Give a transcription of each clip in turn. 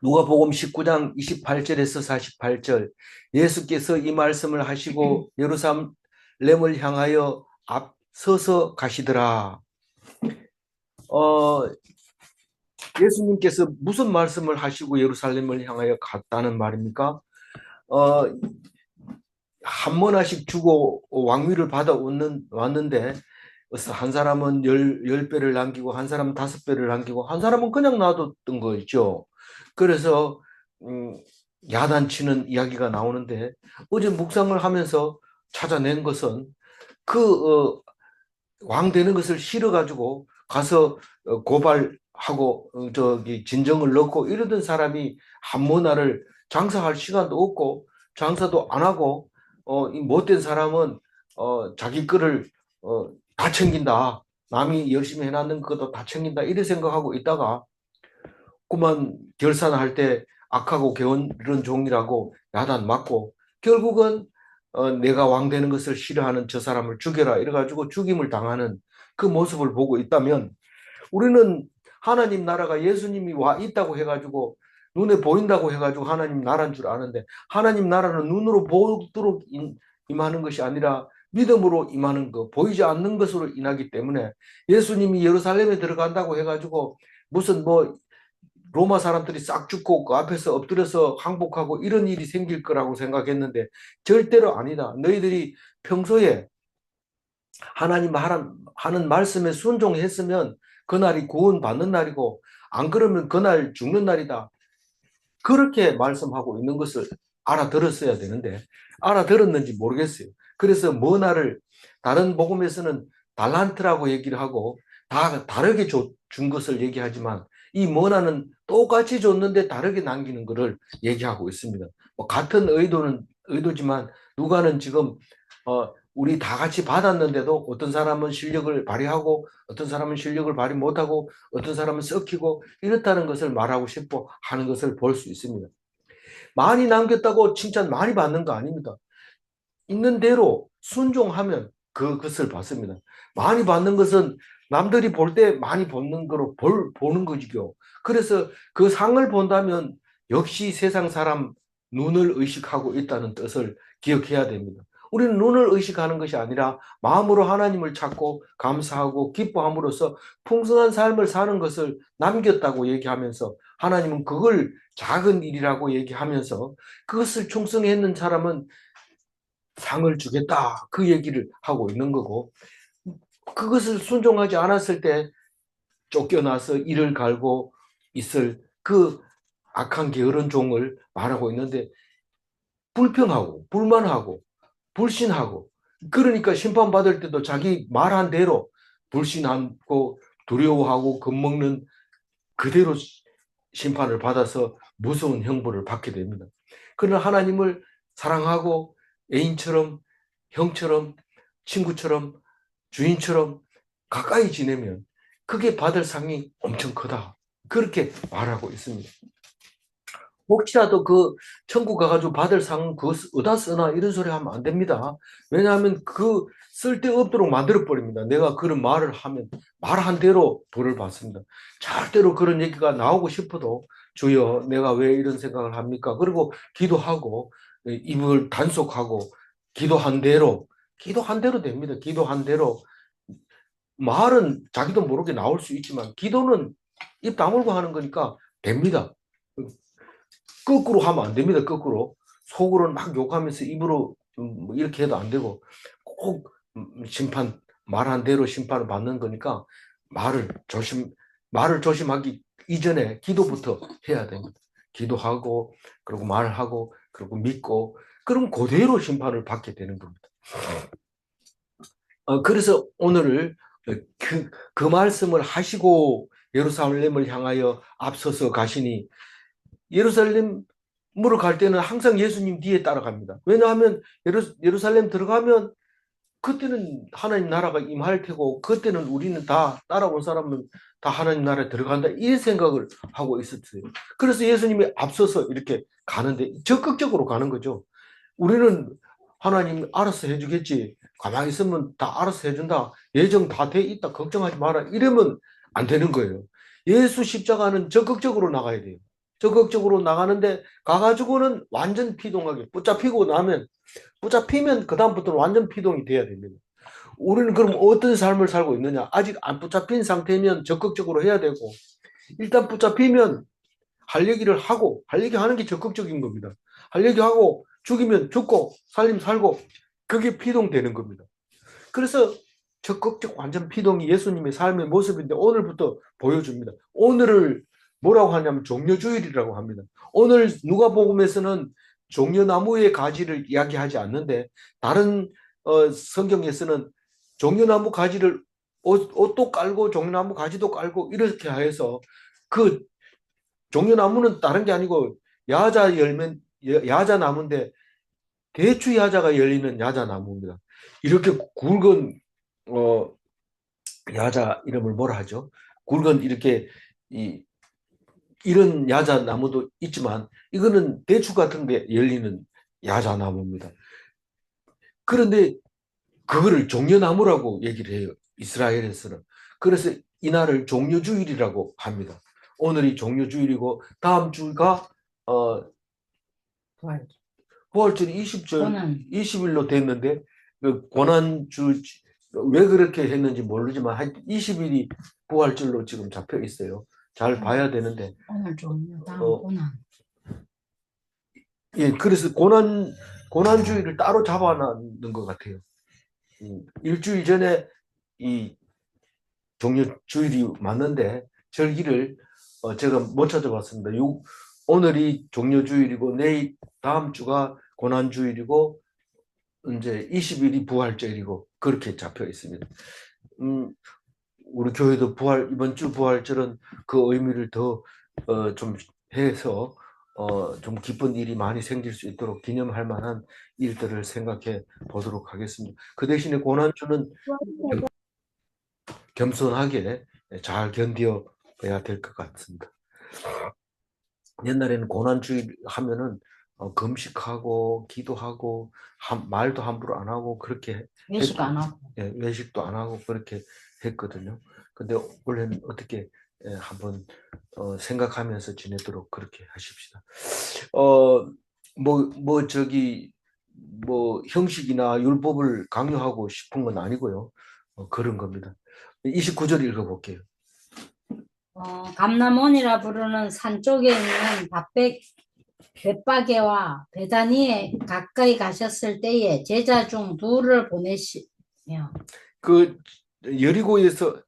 누가복음 19장 28절에서 48절 예수께서 이 말씀을 하시고 예루살렘을 향하여 앞서서 가시더라. 어, 예수님께서 무슨 말씀을 하시고 예루살렘을 향하여 갔다는 말입니까? 어, 한 문화씩 주고 왕위를 받아 왔는데 한 사람은 열 배를 남기고 한 사람은 다섯 배를 남기고 한 사람은 그냥 놔뒀던 거죠. 그래서 음, 야단치는 이야기가 나오는데 어제 묵상을 하면서 찾아낸 것은 왕 되는 것을 싫어가지고 가서 고발하고 저기 진정을 넣고 이러던 사람이 한 문화를 장사할 시간도 없고 장사도 안 하고 이 못된 사람은 자기 거를 다 챙긴다. 남이 열심히 해놨는 것도 다 챙긴다. 이래 생각하고 있다가 그만 결산할 때 악하고 게으른 종이라고 야단 맞고 결국은 내가 왕 되는 것을 싫어하는 저 사람을 죽여라 이래가지고 죽임을 당하는 그 모습을 보고 있다면 우리는 하나님 나라가 예수님이 와 있다고 해가지고 눈에 보인다고 해가지고 하나님 나라인 줄 아는데 하나님 나라는 눈으로 보도록 임하는 것이 아니라 믿음으로 임하는 것, 보이지 않는 것으로 인하기 때문에 예수님이 예루살렘에 들어간다고 해가지고 무슨 뭐 로마 사람들이 싹 죽고 그 앞에서 엎드려서 항복하고 이런 일이 생길 거라고 생각했는데 절대로 아니다. 너희들이 평소에 하나님 하는 말씀에 순종했으면 그날이 구원받는 날이고 안 그러면 그날 죽는 날이다. 그렇게 말씀하고 있는 것을 알아들었어야 되는데 알아들었는지 모르겠어요. 그래서 뭐나를 다른 복음에서는 달란트라고 얘기를 하고 다 다르게 준 것을 얘기하지만 이 뭐나는 똑같이 줬는데 다르게 남기는 것을 얘기하고 있습니다. 뭐 같은 의도지만 누가는 지금 우리 다 같이 받았는데도 어떤 사람은 실력을 발휘하고 어떤 사람은 실력을 발휘 못하고 어떤 사람은 썩히고 이렇다는 것을 말하고 싶어 하는 것을 볼 수 있습니다. 많이 남겼다고 칭찬 많이 받는 거 아닙니다. 있는 대로 순종하면 그것을 받습니다. 많이 받는 것은 남들이 볼 때 많이 받는 거로 보는 거지요. 그래서 그 상을 본다면 역시 세상 사람 눈을 의식하고 있다는 뜻을 기억해야 됩니다. 우리는 눈을 의식하는 것이 아니라 마음으로 하나님을 찾고 감사하고 기뻐함으로써 풍성한 삶을 사는 것을 남겼다고 얘기하면서 하나님은 그걸 작은 일이라고 얘기하면서 그것을 충성했는 사람은 상을 주겠다. 그 얘기를 하고 있는 거고, 그것을 순종하지 않았을 때 쫓겨나서 이를 갈고 있을 그 악한 게으른 종을 말하고 있는데, 불평하고, 불만하고, 불신하고, 그러니까 심판받을 때도 자기 말한 대로 불신하고 두려워하고 겁먹는 그대로 심판을 받아서 무서운 형벌을 받게 됩니다. 그러나 하나님을 사랑하고 애인처럼 형처럼 친구처럼 주인처럼 가까이 지내면 그게 받을 상이 엄청 크다. 그렇게 말하고 있습니다. 혹시라도 그 천국 가가지고 받을 상 그거 어디다 쓰나 이런 소리 하면 안 됩니다. 왜냐하면 그 쓸데없도록 만들어 버립니다. 내가 그런 말을 하면 말한 대로 벌을 받습니다. 절대로 그런 얘기가 나오고 싶어도 주여 내가 왜 이런 생각을 합니까? 그리고 기도하고 입을 단속하고 기도한 대로 됩니다. 기도한 대로 말은 자기도 모르게 나올 수 있지만 기도는 입 다물고 하는 거니까 됩니다. 거꾸로 하면 안 됩니다. 거꾸로. 속으로는 막 욕하면서 입으로 뭐 이렇게 해도 안 되고 꼭 말한 대로 심판을 받는 거니까 말을 말을 조심하기 이전에 기도부터 해야 됩니다. 기도하고 그리고 말하고 그리고 믿고 그럼 그대로 심판을 받게 되는 겁니다. 그래서 오늘 그 말씀을 하시고 예루살렘을 향하여 앞서서 가시니 예루살렘으로 갈 때는 항상 예수님 뒤에 따라갑니다. 왜냐하면 예루살렘 들어가면 그때는 하나님 나라가 임할 테고 그때는 우리는 다 따라온 사람은 다 하나님 나라에 들어간다 이 생각을 하고 있었어요. 그래서 예수님이 앞서서 이렇게 가는데 적극적으로 가는 거죠. 우리는 하나님 알아서 해주겠지. 가만히 있으면 다 알아서 해준다. 예정 다 돼 있다. 걱정하지 마라. 이러면 안 되는 거예요. 예수 십자가는 적극적으로 나가야 돼요. 적극적으로 나가는데 가가지고는 완전 피동하게 붙잡히고 나면 붙잡히면 그다음부터는 완전 피동이 돼야 됩니다. 우리는 그럼 어떤 삶을 살고 있느냐? 아직 안 붙잡힌 상태면 적극적으로 해야 되고 일단 붙잡히면 할 얘기를 하고 할 얘기 하는 게 적극적인 겁니다. 할 얘기 하고 죽이면 죽고 살림 살고 그게 피동되는 겁니다. 그래서 적극적 완전 피동이 예수님의 삶의 모습인데 오늘부터 보여줍니다. 오늘을 뭐라고 하냐면 종려주일이라고 합니다. 오늘 누가복음에서는 종려나무의 가지를 이야기하지 않는데 다른 성경에서는 종려나무 가지를 옷도 깔고 종려나무 가지도 깔고 이렇게 해서 그 종려나무는 다른 게 아니고 야자 열매 야자 나무인데 대추 야자가 열리는 야자 나무입니다. 이렇게 굵은 어, 야자 이름을 뭐라 하죠? 굵은 이렇게 이런 야자 나무도 있지만 이거는 대추 같은 게 열리는 야자 나무입니다. 그런데 그거를 종려나무라고 얘기를 해요. 이스라엘에서는. 그래서 이날을 종려주일이라고 합니다. 오늘이 종려주일이고 다음 주가 부활절이 20일로 됐는데 그 고난주 왜 그렇게 했는지 모르지만 한 20일이 부활절로 지금 잡혀 있어요. 잘 봐야 되는데 오늘 좀 고난. 예, 그래서 고난주의를 따로 잡아놨는 것 같아요. 일주일 전에 이 종료주일이 맞는데 절기를 제가 못 찾아봤습니다. 오늘이 종료주일이고 내일 다음 주가 고난주일이고 이제 20일이 부활절이고 그렇게 잡혀 있습니다. 우리 교회도 이번 주 부활절은 그 의미를 더 좀 해서 좀 기쁜 일이 많이 생길 수 있도록 기념할 만한 일들을 생각해 보도록 하겠습니다. 그 대신에 고난주는 겸손하게 잘 견뎌야 될 것 같습니다. 옛날에는 고난주일 하면은 금식하고 기도하고 말도 함부로 안 하고 그렇게 외식 안 하고 외식도 안 하고 그렇게 했거든요. 근데 올해는 어떻게 한번 생각하면서 지내도록 그렇게 하십시다. 뭐 형식이나 율법을 강요하고 싶은 건 아니고요. 그런 겁니다. 29절 읽어볼게요. 감람원이라 부르는 산 쪽에 있는 벳바게와 베다니에 가까이 가셨을 때에 제자 중 둘을 보내시며 그 여리고에서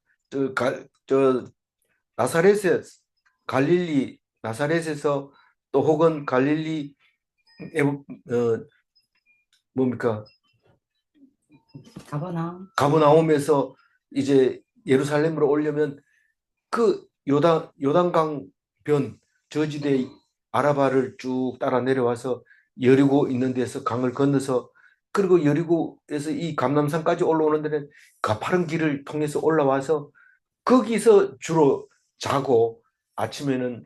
저 나사렛에 갈릴리 나사렛에서 또 혹은 갈릴리 뭡니까 가버나움에서 이제 예루살렘으로 오려면 그 요단강 변 저지대 아라바를 쭉 따라 내려와서 여리고 있는 데서 강을 건너서 그리고 여리고에서 이 감람산까지 올라오는 데는 가파른 길을 통해서 올라와서 거기서 주로 자고 아침에는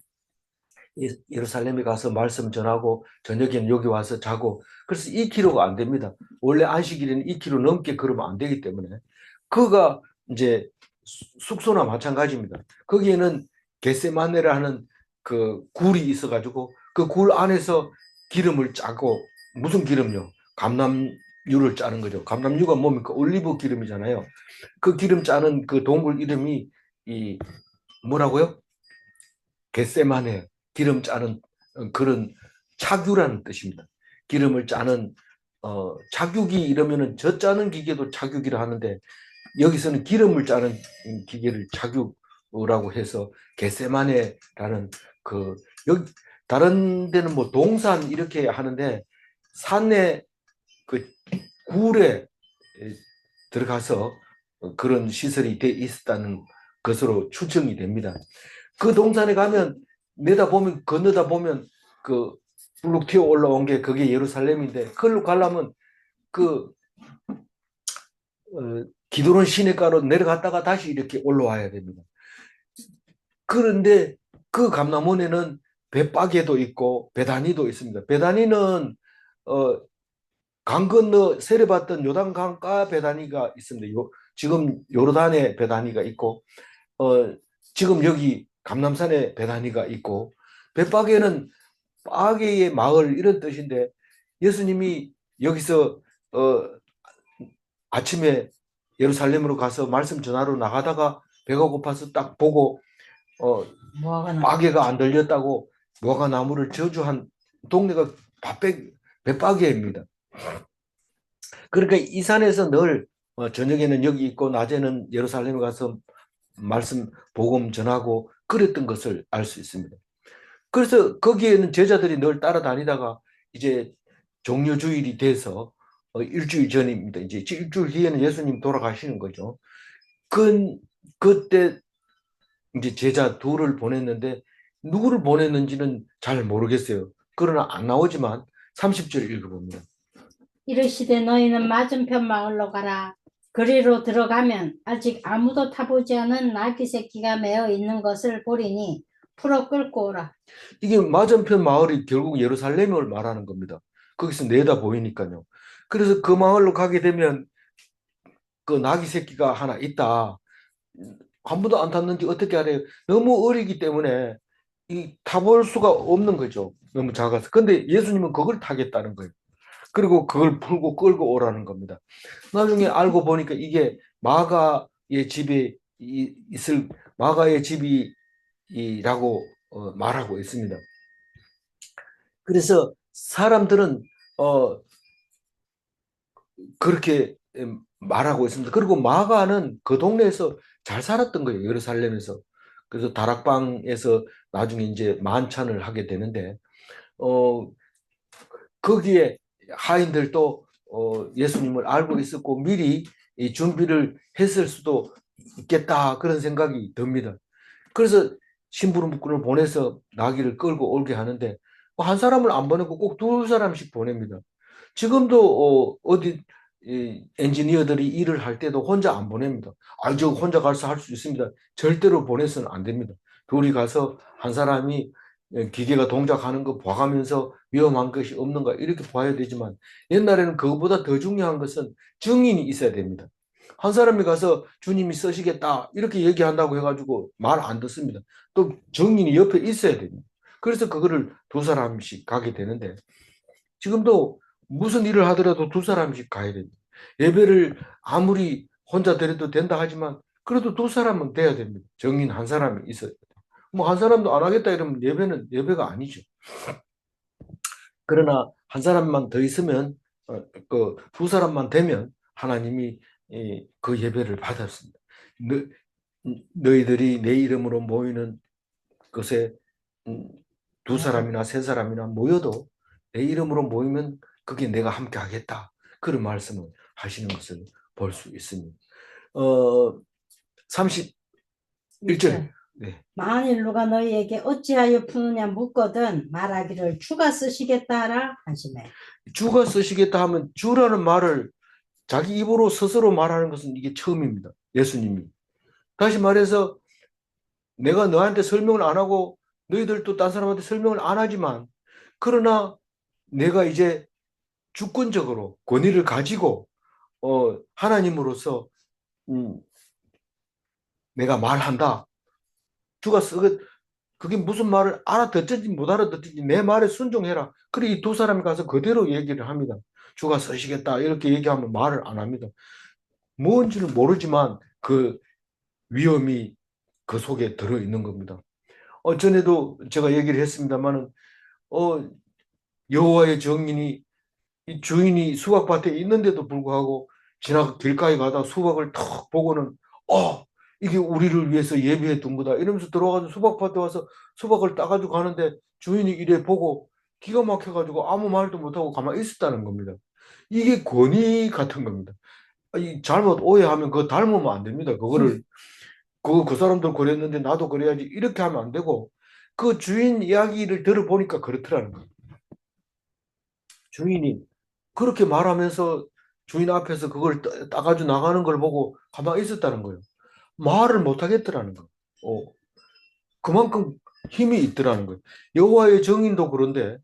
예루살렘에 가서 말씀 전하고 저녁에는 여기 와서 자고 그래서 2km가 안 됩니다. 원래 안식일에는 2km 넘게 걸으면 안 되기 때문에 그가 이제 숙소나 마찬가지입니다. 거기에는 겟세마네라는 그 굴이 있어가지고 그 굴 안에서 기름을 짜고 무슨 기름요? 감람유를 짜는 거죠. 감람유가 뭡니까? 올리브 기름이잖아요. 그 기름 짜는 그 동굴 이름이 이 뭐라고요? 겟세마네 기름 짜는 그런 착유라는 뜻입니다. 기름을 짜는 착유기 이러면은 젖 짜는 기계도 착유기를 하는데 여기서는 기름을 짜는 기계를 착유라고 해서 겟세마네라는 그 여기 다른 데는 뭐 동산 이렇게 하는데 산에 그 굴에 들어가서 그런 시설이 돼 있었다는 것으로 추정이 됩니다. 그 동산에 가면 내다보면 건너다 보면 그 불룩 튀어 올라온 게 그게 예루살렘인데 그걸로 가려면 그 기드론 시내가로 내려갔다가 다시 이렇게 올라와야 됩니다. 그런데 그 감람원에는 벳바게도 있고 베다니도 있습니다. 베다니는 강 건너 세례받던 요단강가 베다니가 있습니다. 지금 요르단에 베다니가 있고 지금 여기 감람산에 베다니가 있고 벳파게는 파게의 마을 이런 뜻인데 예수님이 여기서 아침에 예루살렘으로 가서 말씀 전하러 나가다가 배가 고파서 딱 보고 뭐가 나? 파게가 안 들렸다고 무화과 나무를 저주한 동네가 벳파게입니다. 그러니까 이 산에서 늘 저녁에는 여기 있고 낮에는 예루살렘에 가서 말씀 복음 전하고 그랬던 것을 알 수 있습니다. 그래서 거기에는 제자들이 늘 따라다니다가 이제 종료주일이 돼서 일주일 전입니다. 이제 일주일 뒤에는 예수님 돌아가시는 거죠. 그때 이제 제자 둘을 보냈는데 누구를 보냈는지는 잘 모르겠어요. 그러나 안 나오지만 30절 읽어봅니다. 이르시되 너희는 맞은편 마을로 가라. 그리로 들어가면 아직 아무도 타보지 않은 나귀 새끼가 매어 있는 것을 보리니 풀어 끌고 오라. 이게 맞은편 마을이 결국 예루살렘을 말하는 겁니다. 거기서 내다 보이니까요. 그래서 그 마을로 가게 되면 그 나귀 새끼가 하나 있다. 한 번도 안 탔는지 어떻게 알아요? 너무 어리기 때문에 타볼 수가 없는 거죠. 너무 작아서. 근데 예수님은 그걸 타겠다는 거예요. 그리고 그걸 풀고 끌고 오라는 겁니다. 나중에 알고 보니까 이게 마가의 집에 있을 마가의 집이라고 말하고 있습니다. 그래서 사람들은 그렇게 말하고 있습니다. 그리고 마가는 그 동네에서 잘 살았던 거예요. 예루살렘에서. 그래서 다락방에서 나중에 이제 만찬을 하게 되는데 어, 거기에 하인들도 예수님을 알고 있었고 미리 이 준비를 했을 수도 있겠다 그런 생각이 듭니다. 그래서 심부름꾼을 보내서 나귀를 끌고 올게 하는데 한 사람을 안 보내고 꼭 두 사람씩 보냅니다. 지금도 어디 엔지니어들이 일을 할 때도 혼자 안 보냅니다. 저 혼자 가서 할 수 있습니다. 절대로 보내서는 안 됩니다. 둘이 가서 한 사람이 기계가 동작하는 거 봐가면서 위험한 것이 없는가 이렇게 봐야 되지만 옛날에는 그것보다 더 중요한 것은 증인이 있어야 됩니다. 한 사람이 가서 주님이 쓰시겠다 이렇게 얘기한다고 해가지고 말 안 듣습니다. 또 증인이 옆에 있어야 됩니다. 그래서 그거를 두 사람씩 가게 되는데 지금도 무슨 일을 하더라도 두 사람씩 가야 됩니다. 예배를 아무리 혼자 드려도 된다 하지만 그래도 두 사람은 돼야 됩니다. 증인 한 사람이 있어야 돼요. 뭐 한 사람도 안 하겠다 이러면 예배는 예배가 아니죠. 그러나 한 사람만 더 있으면 그 두 사람만 되면 하나님이 그 예배를 받았습니다. 너희들이 내 이름으로 모이는 것에 두 사람이나 세 사람이나 모여도 내 이름으로 모이면 그게 내가 함께 하겠다. 그런 말씀을 하시는 것을 볼 수 있습니다. 31절. 네. 만일 누가 너희에게 어찌하여 푸느냐 묻거든 말하기를 주가 쓰시겠다 하라 하시매. 주가 쓰시겠다 하면 주라는 말을 자기 입으로 스스로 말하는 것은 이게 처음입니다. 예수님이. 다시 말해서 내가 너한테 설명을 안 하고 너희들도 딴 사람한테 설명을 안 하지만 그러나 내가 이제 주권적으로 권위를 가지고 하나님으로서 내가 말한다. 주가 그게 무슨 말을 알아듣든지 못 알아듣든지 내 말에 순종해라. 그래 이 두 사람이 가서 그대로 얘기를 합니다. 주가 쓰시겠다 이렇게 얘기하면 말을 안 합니다. 뭔지는 모르지만 그 위험이 그 속에 들어있는 겁니다. 전에도 제가 얘기를 했습니다만은 여호와의 정인이 이 주인이 수박밭에 있는데도 불구하고 길가에 가다 수박을 턱 보고는 이게 우리를 위해서 예비해 둔 거다 이러면서 들어가서 수박밭에 와서 수박을 따가지고 가는데 주인이 이래 보고 기가 막혀가지고 아무 말도 못하고 가만히 있었다는 겁니다. 이게 권위 같은 겁니다. 잘못 오해하면 그거 닮으면 안 됩니다. 그거를 그 사람들 그랬는데 나도 그래야지 이렇게 하면 안 되고 그 주인 이야기를 들어보니까 그렇더라는 거예요. 주인이 그렇게 말하면서 주인 앞에서 그걸 따가지고 나가는 걸 보고 가만히 있었다는 거예요. 말을 못 하겠더라는 거예요. 그만큼 힘이 있더라는 거예요. 여호와의 정인도 그런데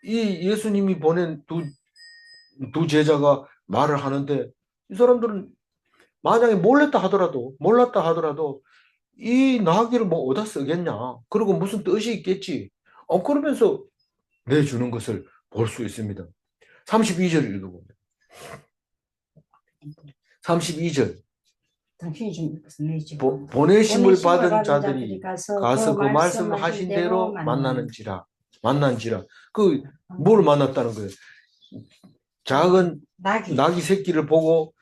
이 예수님이 보낸 두 제자가 말을 하는데 이 사람들은 만약에 몰랐다 하더라도 이 나귀를 뭐 어디다 쓰겠냐? 그리고 무슨 뜻이 있겠지? 그러면서 내주는 것을 볼 수 있습니다. 32절 읽어보면 32절 당신이 좀 내주고 보내심을 보내심을 받은 받은 자들이 자들이 가서 가서 그 그 말씀하신 말씀하신 대로 대로 만난지라 그 만나는 뭘 만났다는 거예요. 작은 낙이 나귀 새끼를 보고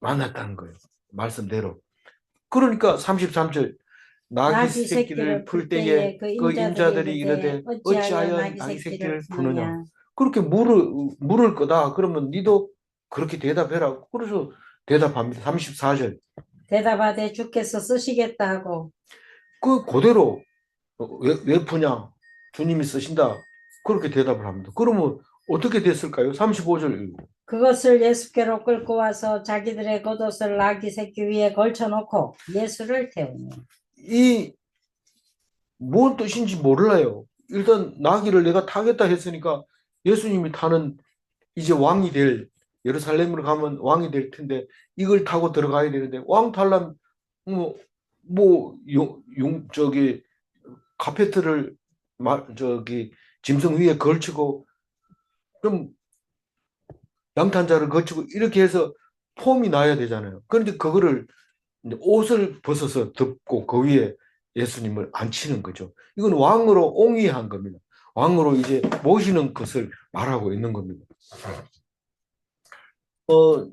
만났다는 거예요. 말씀대로. 그러니까 33절 나귀 낙이 새끼를 새끼를 풀 풀 때에 때에 그 그 인자들이 인자들이 이르되 이르되 어찌하여 어찌하여 낙이 나귀 새끼를 새끼를 푸느냐. 푸느냐. 그렇게 물을 거다. 그러면 니도 그렇게 대답해라. 그래서 대답합니다. 34절. 대답하되 주께서 쓰시겠다 하고 그 그대로 왜 푸냐? 주님이 쓰신다. 그렇게 대답을 합니다. 그러면 어떻게 됐을까요? 35절 읽고. 그것을 예수께로 끌고 와서 자기들의 겉옷을 나귀 새끼 위에 걸쳐놓고 예수를 태우니 이 뭔 뜻인지 몰라요. 일단 나귀를 내가 타겠다 했으니까 예수님이 타는 이제 왕이 될 예루살렘으로 가면 왕이 될 텐데 이걸 타고 들어가야 되는데 왕 탈람 저기 카페트를 저기 짐승 위에 걸치고 좀 양탄자를 걸치고 이렇게 해서 폼이 나야 되잖아요. 그런데 그거를 이제 옷을 벗어서 덮고 그 위에 예수님을 앉히는 거죠. 이건 왕으로 옹이한 겁니다. 왕으로 이제 모시는 것을 말하고 있는 겁니다. 어,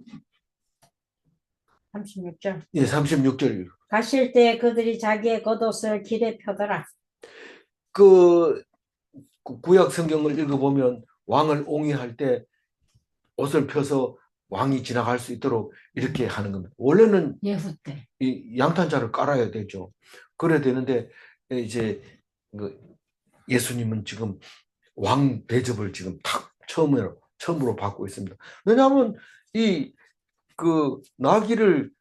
36절 예, 36절. 가실 때 그들이 자기의 겉옷을 길에 펴더라. 그 구약 성경을 읽어보면 왕을 옹이할 때 옷을 펴서 왕이 지나갈 수 있도록 이렇게 하는 겁니다. 원래는 예후 때 이 양탄자를 깔아야 되죠. 그래야 되는데 이제 그 예수님은 지금 왕 대접을 지금 탁 처음으로 받고 있습니다. 왜냐하면 이 그 나귀를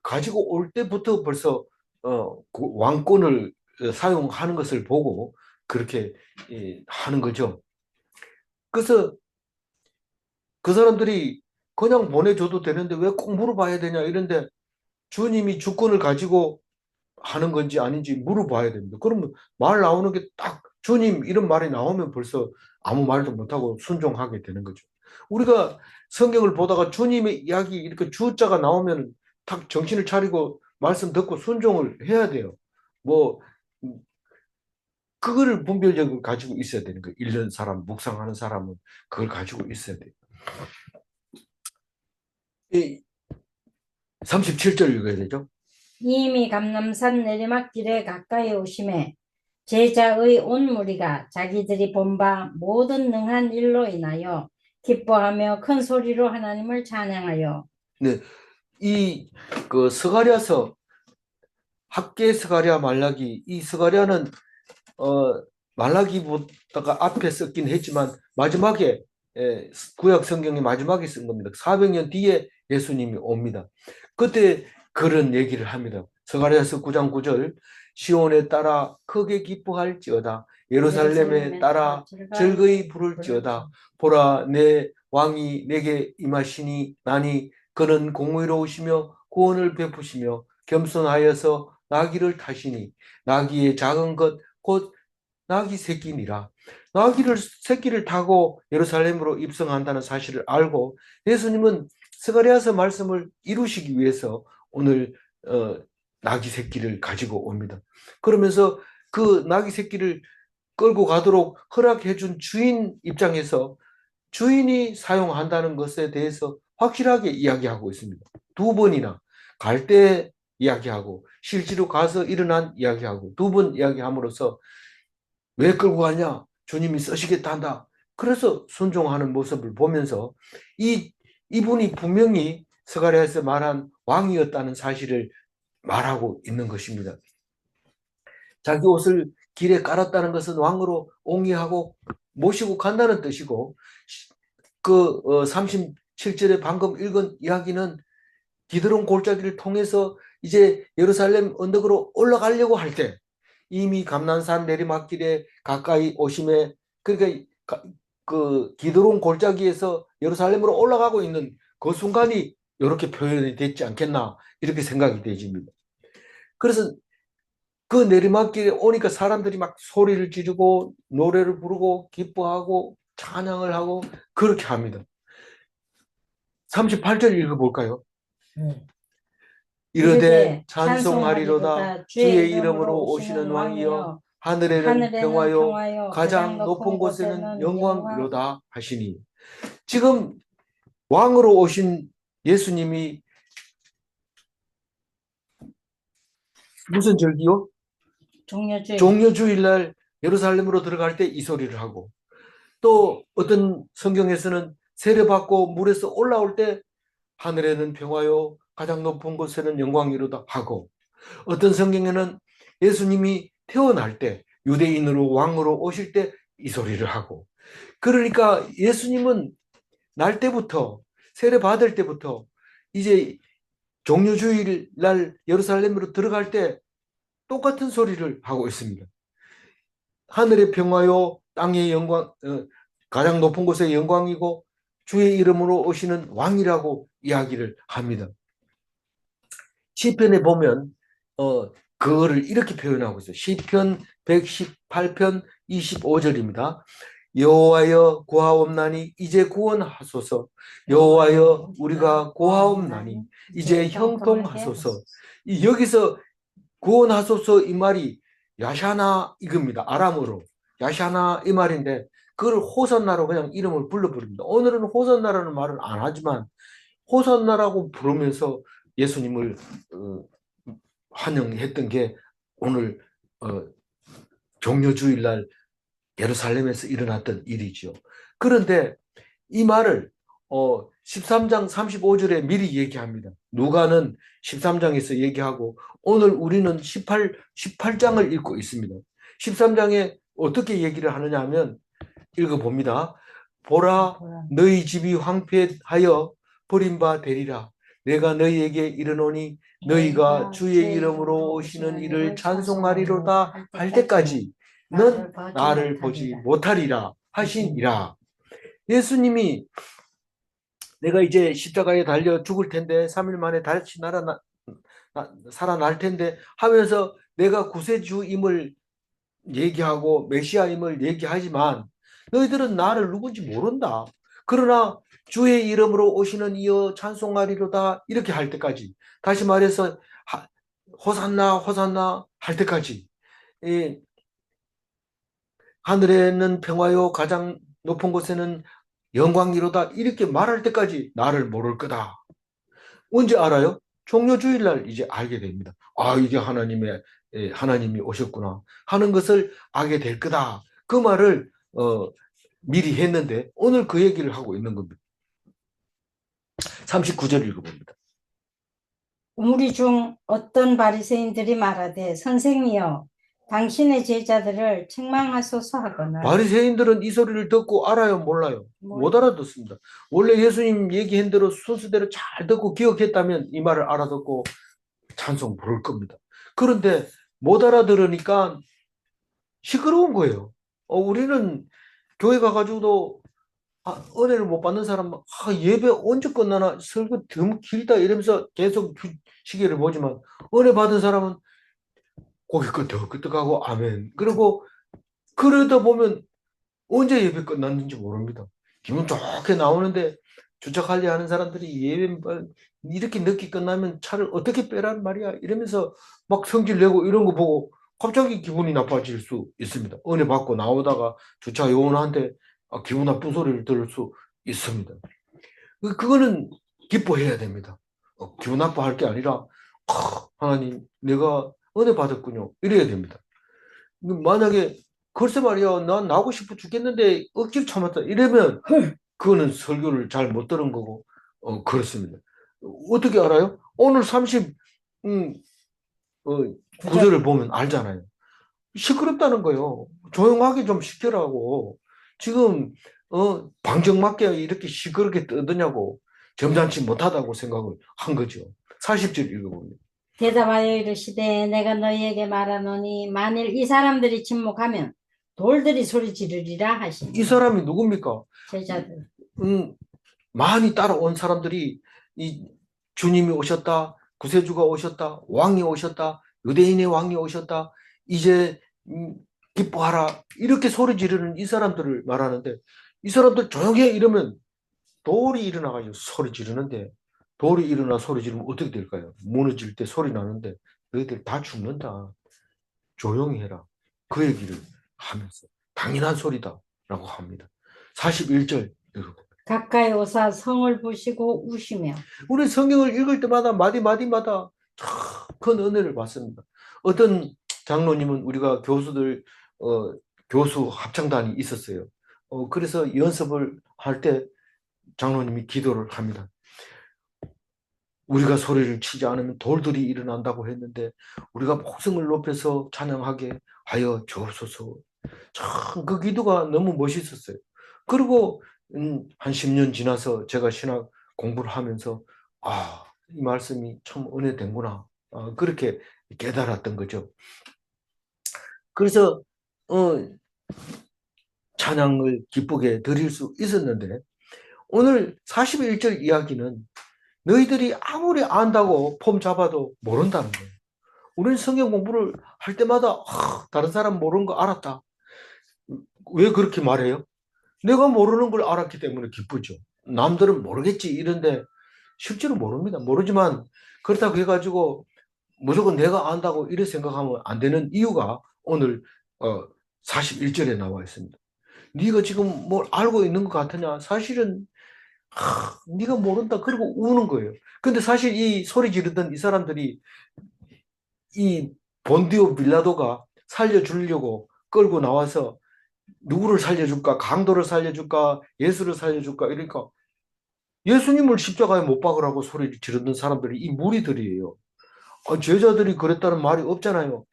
가지고 올 때부터 벌써 그 왕권을 사용하는 것을 보고 그렇게 하는 거죠. 그래서 그 사람들이 그냥 보내줘도 되는데 왜 꼭 물어봐야 되냐 이런데 주님이 주권을 가지고 하는 건지 아닌지 물어봐야 됩니다. 그러면 말 나오는 게 딱 주님 이런 말이 나오면 벌써 아무 말도 못하고 순종하게 되는 거죠. 우리가 성경을 보다가 주님의 이야기 이렇게 주자가 나오면 딱 정신을 차리고 말씀 듣고 순종을 해야 돼요. 뭐 그거를 분별력을 가지고 있어야 되는 거예요. 읽는 사람, 묵상하는 사람은 그걸 가지고 있어야 돼요. 이 37절 읽어야 되죠. 이미 감람산 내리막길에 가까이 오심에 제자의 온 무리가 자기들이 본 바 모든 능한 일로 인하여 기뻐하며 큰 소리로 하나님을 찬양하여 네, 이 그 스가랴서 학계 스가랴 말라기 이 스가랴는 말라기보다가 앞에 썼긴 했지만 마지막에 구약 성경의 마지막에 쓴 겁니다. 400년 뒤에 예수님이 옵니다. 그때 그런 얘기를 합니다. 스가랴서 9장 9절 시온에 따라 크게 기뻐할지어다 예루살렘에 따라 즐거이 부를지어다 보라 내 왕이 내게 임하시니 나니 그는 공의로우시며 구원을 베푸시며 겸손하여서 나귀를 타시니 나귀의 작은 것곧 나귀 새끼니라. 새끼를 타고 예루살렘으로 입성한다는 사실을 알고 예수님은 스가랴서 말씀을 이루시기 위해서 오늘 나귀 새끼를 가지고 옵니다. 그러면서 그 나귀 새끼를 끌고 가도록 허락해 준 주인 입장에서 주인이 사용한다는 것에 대해서 확실하게 이야기하고 있습니다. 두 번이나 갈 때 이야기하고 실제로 가서 일어난 이야기하고 두 번 이야기함으로써 왜 끌고 가냐? 주님이 쓰시겠다 한다. 그래서 순종하는 모습을 보면서 이분이 분명히 스가랴에서 말한 왕이었다는 사실을 말하고 있는 것입니다. 자기 옷을 길에 깔았다는 것은 왕으로 옹이하고 모시고 간다는 뜻이고 그 37절에 방금 읽은 이야기는 기드론 골짜기를 통해서 이제 예루살렘 언덕으로 올라가려고 할 때 이미 감난산 내리막길에 가까이 오심에 그러니까 그 기드론 골짜기에서 예루살렘으로 올라가고 있는 그 순간이 이렇게 표현이 됐지 않겠나 이렇게 생각이 되집니다. 그래서 그 내리막길에 오니까 사람들이 막 소리를 지르고 노래를 부르고 기뻐하고 찬양을 하고 그렇게 합니다. 38절 읽어볼까요? 네. 이르되 이르되 찬송하리로다 찬송하리로다 주의 주의 이름으로 이름으로 오시는 오시는 왕이여 왕이여 하늘에는 하늘에는 평화요 평화요 가장 가장 높은 높은 곳에는 곳에는 영광. 영광이로다 하시니 지금 왕으로 오신 예수님이 무슨 절기요? 종려주의. 종려주일날 예루살렘으로 들어갈 때 이 소리를 하고 또 어떤 성경에서는 세례받고 물에서 올라올 때 하늘에는 평화요 가장 높은 곳에는 영광이로다 하고 어떤 성경에는 예수님이 태어날 때 유대인으로 왕으로 오실 때 이 소리를 하고 그러니까 예수님은 날 때부터 세례 받을 때부터 이제 종려주일 날 예루살렘으로 들어갈 때 똑같은 소리를 하고 있습니다. 하늘의 평화요 땅의 영광 가장 높은 곳의 영광이고 주의 이름으로 오시는 왕이라고 이야기를 합니다. 시편에 보면 그거를 이렇게 표현하고 있어요. 시편 118편 25절입니다. 여호와여 구하옵나니 이제 구원하소서. 여호와여 우리가 구하옵나니 이제 형통하소서. 여기서 구원하소서 이 말이 야샤나 이겁니다. 아람어로 야샤나 이 말인데 그걸 호산나로 그냥 이름을 불러버립니다. 오늘은 호산나라는 말을 안 하지만 호산나라고 부르면서 예수님을 환영했던 게 오늘 종려주일날 예루살렘에서 일어났던 일이죠. 그런데 이 말을 13장 35절에 미리 얘기합니다. 누가는 13장에서 얘기하고 오늘 우리는 18장을 읽고 있습니다. 13장에 어떻게 얘기를 하느냐 하면 읽어봅니다. 보라 너희 집이 황폐하여 버림바 되리라. 내가 너희에게 이르노니 너희가 주의 이름으로 오시는 이를 찬송하리로다 할 때까지 는 나를 보지 못하리라 하시니라. 예수님이 내가 이제 십자가에 달려 죽을 텐데 3일 만에 다시 살아날 텐데 하면서 내가 구세주임을 얘기하고 메시아임을 얘기하지만 너희들은 나를 누군지 모른다. 그러나 주의 이름으로 오시는 이여 찬송하리로다 이렇게 할 때까지 다시 말해서 호산나 호산나 할 때까지 이 하늘에는 평화요 가장 높은 곳에는 영광이로다 이렇게 말할 때까지 나를 모를 거다. 언제 알아요? 종려주일날 이제 알게 됩니다. 아 이게 하나님이 오셨구나 하는 것을 알게 될 거다. 그 말을 미리 했는데 오늘 그 얘기를 하고 있는 겁니다. 39절 읽어봅니다. 우리 중 어떤 바리새인들이 말하되 선생이여 당신의 제자들을 책망하소서 하거늘 바리새인들은 이 소리를 듣고 알아요, 몰라요? 못 알아듣습니다. 원래 예수님 얘기한 대로 순서대로 잘 듣고 기억했다면 이 말을 알아듣고 찬송 부를 겁니다. 그런데 못 알아들으니까 시끄러운 거예요. 우리는 교회 가가지고도 은혜를 못 받는 사람 예배 언제 끝나나 설교 너무 길다 이러면서 계속 시계를 보지만 은혜 받은 사람은 고개 끄덕끄덕하고 아멘. 그리고 그러다 보면 언제 예배 끝났는지 모릅니다. 기분 좋게 나오는데 주차 관리하는 사람들이 예배 이렇게 늦게 끝나면 차를 어떻게 빼란 말이야 이러면서 막 성질 내고 이런 거 보고 갑자기 기분이 나빠질 수 있습니다. 은혜 받고 나오다가 주차 요원한테 기분 나쁜 소리를 들을 수 있습니다. 그거는 기뻐해야 됩니다. 기분 나빠할 게 아니라 하나님 내가 은혜 받았군요 이래야 됩니다. 만약에 글쎄 말이야 난 나오고 싶어 죽겠는데 억지로 참았다 이러면 그거는 설교를 잘 못 들은 거고 그렇습니다. 어떻게 알아요? 오늘 39절을 보면 알잖아요. 시끄럽다는 거예요. 조용하게 좀 시켜라고. 지금 방정맞게 이렇게 시끄럽게 떠드냐고 점잖지 못하다고 생각을 한 거죠. 40절 읽어봅니다. 대답하여 이르시되 내가 너희에게 말하노니 만일 이 사람들이 침묵하면 돌들이 소리 지르리라 하시니. 이 사람이 누굽니까? 제자들. 많이 따라온 사람들이 이 주님이 오셨다, 구세주가 오셨다, 왕이 오셨다, 유대인의 왕이 오셨다. 이제 기뻐하라. 이렇게 소리 지르는 이 사람들을 말하는데 이 사람들 조용히 해 이러면 돌이 일어나가지고 소리 지르는데 돌이 일어나 소리 지르면 어떻게 될까요? 무너질 때 소리 나는데 너희들 다 죽는다. 조용히 해라. 그 얘기를 하면서 당연한 소리다라고 합니다. 41절 여러분. 가까이 오사 성을 보시고 우시며 우리 성경을 읽을 때마다 마디마디마다 참 큰 은혜를 받습니다. 어떤 장로님은 우리가 교수들 교수 합창단이 있었어요. 그래서 연습을 할 때 장로님이 기도를 합니다. 우리가 소리를 치지 않으면 돌들이 일어난다고 했는데 우리가 목성을 높여서 찬양하게 하여 주옵소서. 참 그 기도가 너무 멋있었어요. 그리고 한 10년 지나서 제가 신학 공부를 하면서 이 말씀이 참 은혜된구나. 그렇게 깨달았던 거죠. 그래서 찬양을 기쁘게 드릴 수 있었는데 오늘 41절 이야기는 너희들이 아무리 안다고 폼 잡아도 모른다는 거예요. 우리는 성경 공부를 할 때마다 다른 사람 모르는 거 알았다. 왜 그렇게 말해요? 내가 모르는 걸 알았기 때문에 기쁘죠. 남들은 모르겠지 이런데 실제로 모릅니다. 모르지만 그렇다고 해가지고 무조건 내가 안다고 이렇게 생각하면 안 되는 이유가 오늘 41절에 나와 있습니다. 네가 지금 뭘 알고 있는 것 같으냐? 사실은 네가 모른다. 그러고 우는 거예요. 근데 사실 이 소리 지르던 이 사람들이 이 본디오 빌라도가 살려주려고 끌고 나와서 누구를 살려줄까? 강도를 살려줄까? 예수를 살려줄까? 이러니까 예수님을 십자가에 못 박으라고 소리를 지르는 사람들이 이 무리들이에요. 제자들이 그랬다는 말이 없잖아요.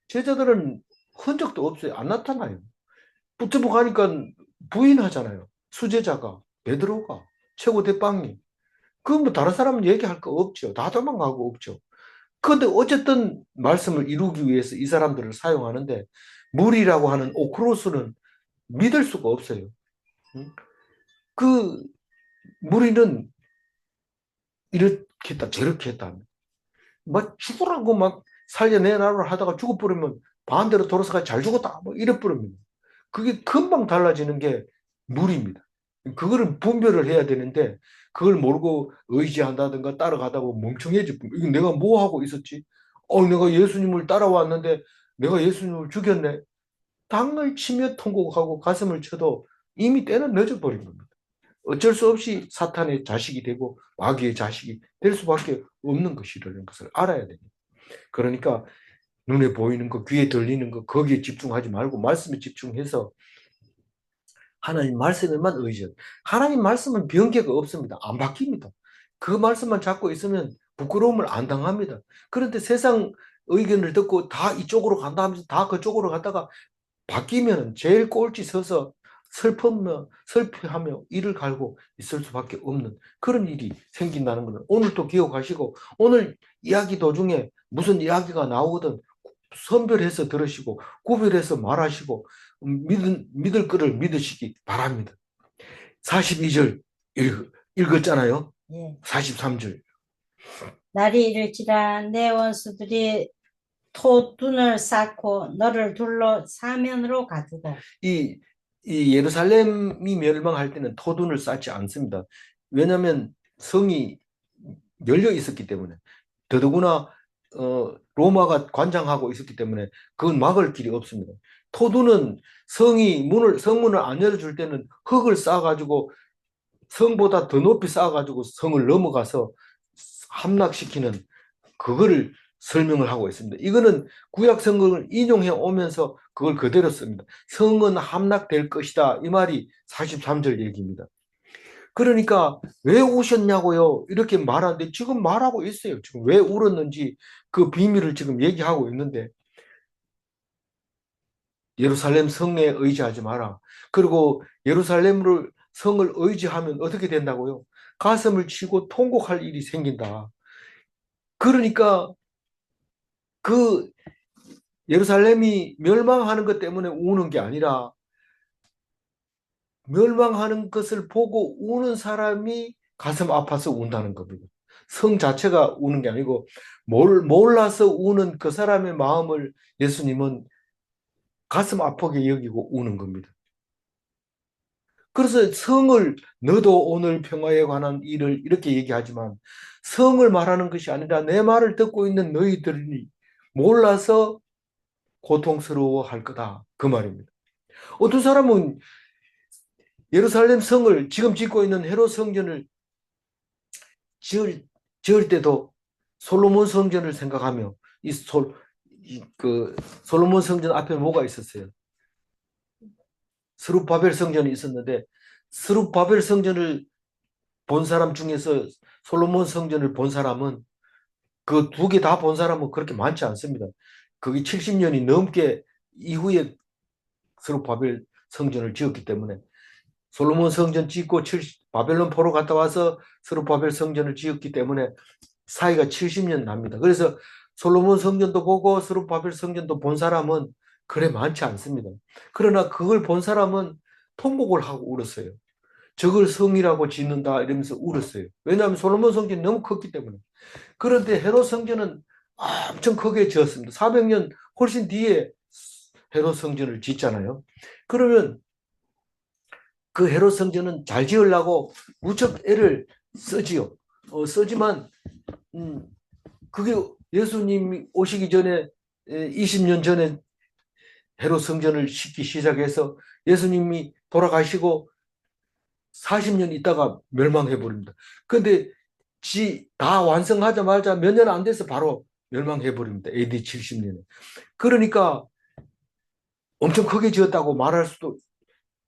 제자들은 흔적도 없어요. 안 나타나요. 붙잡고 가니까 부인하잖아요. 수제자가, 베드로가, 최고 대빵이. 그건 뭐 다른 사람은 얘기할 거 없죠. 다 도망가고 없죠. 그런데 어쨌든 말씀을 이루기 위해서 이 사람들을 사용하는데 무리라고 하는 오크로스는 믿을 수가 없어요. 그 무리는 이렇게 했다 저렇게 했다. 막 죽으라고 막 살려내라고 하다가 죽어버리면 반대로 돌아서가 잘 죽었다 뭐 이래버립니다. 그게 금방 달라지는 게 무리입니다. 그거를 분별을 해야 되는데 그걸 모르고 의지한다든가 따라가다가 멍청해지. 이거 내가 뭐 하고 있었지? 내가 예수님을 따라왔는데 내가 예수님을 죽였네. 당을 치며 통곡하고 가슴을 쳐도 이미 때는 늦어버린 겁니다. 어쩔 수 없이 사탄의 자식이 되고 마귀의 자식이 될 수밖에 없는 것이라는 것을 알아야 됩니다. 그러니까 눈에 보이는 거, 귀에 들리는 거 거기에 집중하지 말고 말씀에 집중해서 하나님 말씀에만 의지해요. 하나님 말씀은 변개가 없습니다. 안 바뀝니다. 그 말씀만 잡고 있으면 부끄러움을 안 당합니다. 그런데 세상 의견을 듣고 다 이쪽으로 간다 하면서 다 그쪽으로 갔다가 바뀌면 제일 꼴찌 서서 슬퍼하며 이를 갈고 있을 수밖에 없는 그런 일이 생긴다는 것을 오늘 또 기억하시고 오늘 이야기 도중에 무슨 이야기가 나오거든 선별해서 들으시고 구별해서 말하시고 믿을 거를 믿으시기 바랍니다. 42절 읽었잖아요. 예. 43절. 날이 이를지라 내 원수들이 토둔을 쌓고 너를 둘러 사면으로 가두고 이, 이 예루살렘이 멸망할 때는 토둔을 쌓지 않습니다. 왜냐하면 성이 열려 있었기 때문에 더더구나 로마가 관장하고 있었기 때문에 그건 막을 길이 없습니다. 토두는 성문을 안 열어줄 때는 흙을 쌓아가지고 성보다 더 높이 쌓아가지고 성을 넘어가서 함락시키는 그거를 설명을 하고 있습니다. 이거는 구약 성경을 인용해 오면서 그걸 그대로 씁니다. 성은 함락될 것이다. 이 말이 43절 얘기입니다. 그러니까 왜 우셨냐고요? 이렇게 말하는데 지금 말하고 있어요. 지금 왜 울었는지 그 비밀을 지금 얘기하고 있는데 예루살렘 성에 의지하지 마라. 그리고 예루살렘을 성을 의지하면 어떻게 된다고요? 가슴을 치고 통곡할 일이 생긴다. 그러니까 그 예루살렘이 멸망하는 것 때문에 우는 게 아니라 멸망하는 것을 보고 우는 사람이 가슴 아파서 운다는 겁니다. 성 자체가 우는 게 아니고 몰라서 우는 그 사람의 마음을 예수님은 가슴 아프게 여기고 우는 겁니다. 그래서 성을 너도 오늘 평화에 관한 일을 이렇게 얘기하지만 성을 말하는 것이 아니라 내 말을 듣고 있는 너희들이 몰라서 고통스러워할 거다. 그 말입니다. 어떤 사람은 예루살렘 성을 지금 짓고 있는 헤롯 성전을 지을, 지을 때도 솔로몬 성전을 생각하며 그 솔로몬 성전 앞에 뭐가 있었어요? 스룹바벨 성전이 있었는데 스룹바벨 성전을 본 사람 중에서 솔로몬 성전을 본 사람은 그 두 개 다 본 사람은 그렇게 많지 않습니다. 그게 70년이 넘게 이후에 스룹바벨 성전을 지었기 때문에 솔로몬 성전 짓고 바벨론 포로 갔다 와서 스룹바벨 성전을 지었기 때문에 사이가 70년 납니다. 그래서 솔로몬 성전도 보고 스룹바벨 성전도 본 사람은 그래 많지 않습니다. 그러나 그걸 본 사람은 통곡을 하고 울었어요. 저걸 성이라고 짓는다 이러면서 울었어요. 왜냐하면 솔로몬 성전이 너무 컸기 때문에. 그런데 헤롯 성전은 엄청 크게 지었습니다. 400년 훨씬 뒤에 헤롯 성전을 짓잖아요. 그러면 그 헤롯 성전은 잘 지으려고 무척 애를 쓰지요. 쓰지만 그게 예수님이 오시기 전에 20년 전에 헤롯 성전을 짓기 시작해서 예수님이 돌아가시고 40년 있다가 멸망해 버립니다. 근데 다 완성하자마자 몇 년 안 돼서 바로 멸망해 버립니다. AD 70년에. 그러니까 엄청 크게 지었다고 말할 수도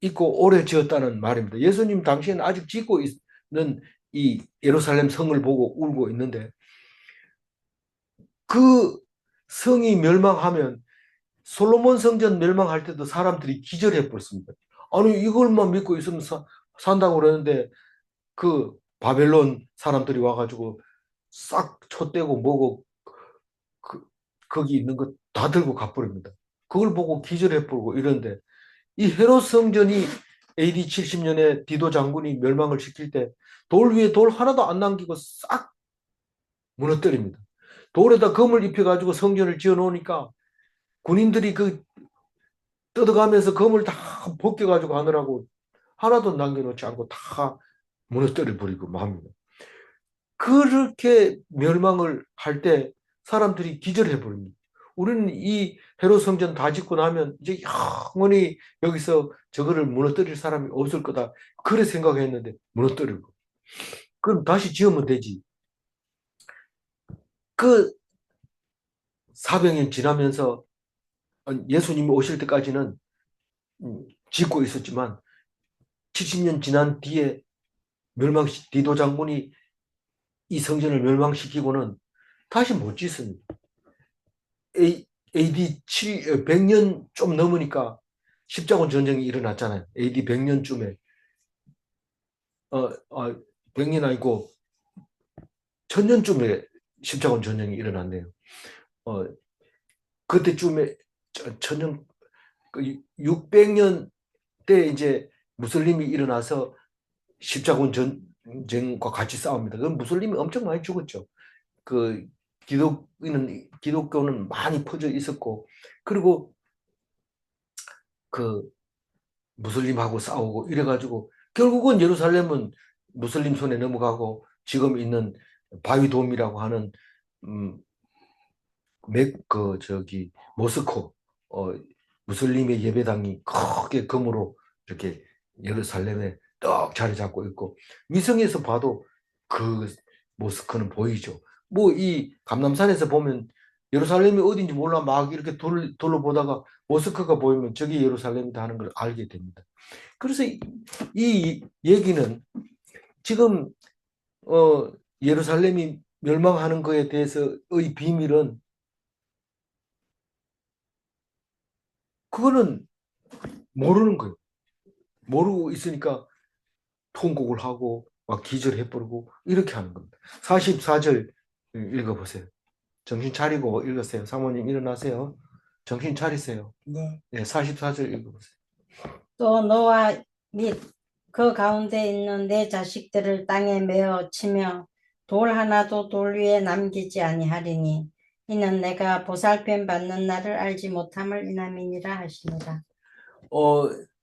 있고 오래 지었다는 말입니다. 예수님 당시에는 아직 짓고 있는 이 예루살렘 성을 보고 울고 있는데 그 성이 멸망하면 솔로몬 성전 멸망할 때도 사람들이 기절해 버렸습니다. 아니 이걸만 믿고 있으면 산다고 그러는데 그 바벨론 사람들이 와가지고 싹 촛대고 뭐고 그, 거기 있는 거 다 들고 가버립니다. 그걸 보고 기절해 버리고 이런데 이 헤롯 성전이 AD 70년에 디도 장군이 멸망을 시킬 때 돌 위에 돌 하나도 안 남기고 싹 무너뜨립니다. 돌에다 금을 입혀가지고 성전을 지어 놓으니까 군인들이 그 뜯어가면서 금을 다 벗겨가지고 하느라고 하나도 남겨놓지 않고 다 무너뜨려 버리고 맙니다. 그렇게 멸망을 할 때 사람들이 기절해 버립니다. 우리는 이 헤롯 성전 다 짓고 나면 이제 영원히 여기서 저거를 무너뜨릴 사람이 없을 거다. 그래 생각했는데 무너뜨리고. 그럼 다시 지으면 되지. 그 400년 지나면서 예수님이 오실 때까지는 짓고 있었지만 70년 지난 뒤에 디도 장군이 이 성전을 멸망시키고는 다시 못 짓습니다. AD 100년 좀 넘으니까 십자군 전쟁이 일어났잖아요. AD 100년쯤에 100년 아니고 1000년쯤에 십자군 전쟁이 일어났네요. 그때쯤에 천년 600년 때 이제 무슬림이 일어나서 십자군 전쟁과 같이 싸웁니다. 그 무슬림이 엄청 많이 죽었죠. 그 기독교는 많이 퍼져 있었고 그리고 그 무슬림하고 싸우고 이래가지고 결국은 예루살렘은 무슬림 손에 넘어가고 지금 있는 바위돔이라고 하는 음, 모스코 무슬림의 예배당이 크게 금으로 이렇게 예루살렘에 떡 자리 잡고 있고 위성에서 봐도 그 모스크는 보이죠. 뭐 이 감람산에서 보면 예루살렘이 어딘지 몰라 막 이렇게 둘러보다가 모스크가 보이면 저기 예루살렘이다 하는 걸 알게 됩니다. 그래서 이 얘기는 지금 예루살렘이 멸망하는 것에 대해서의 비밀은 그거는 모르는 거예요. 모르고 있으니까 통곡을 하고 막 기절해버리고 이렇게 하는 겁니다. 44절 읽어보세요. 정신 차리고 읽으세요. 사모님 일어나세요. 정신 차리세요. 네. 네, 44절 읽어보세요. 또 너와 및 그 가운데 있는 내 자식들을 땅에 메어 치며 돌 하나도 돌 위에 남기지 아니하리니 이는 내가 보살핌 받는 날을 알지 못함을 인함이니라 하시니라.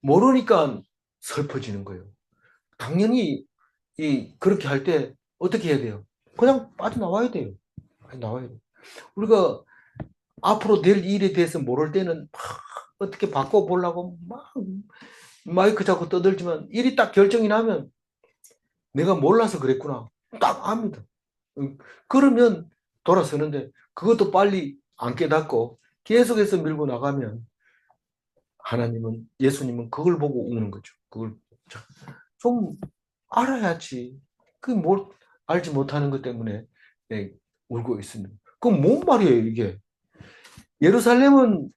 모르니까 슬퍼지는 거예요. 당연히 그렇게 할 때 어떻게 해야 돼요? 그냥 빠져나와야 돼요. 나와야 돼요. 우리가 앞으로 될 일에 대해서 모를 때는 막 어떻게 바꿔보려고 막 마이크 잡고 떠들지만 일이 딱 결정이 나면 내가 몰라서 그랬구나. 딱 압니다. 그러면 돌아서는데 그것도 빨리 안 깨닫고 계속해서 밀고 나가면 하나님은, 예수님은 그걸 보고 우는 거죠. 그걸 좀 알아야지. 그 뭘 알지 못하는 것 때문에 네, 울고 있습니다. 그럼 뭔 말이에요, 이게? 예루살렘은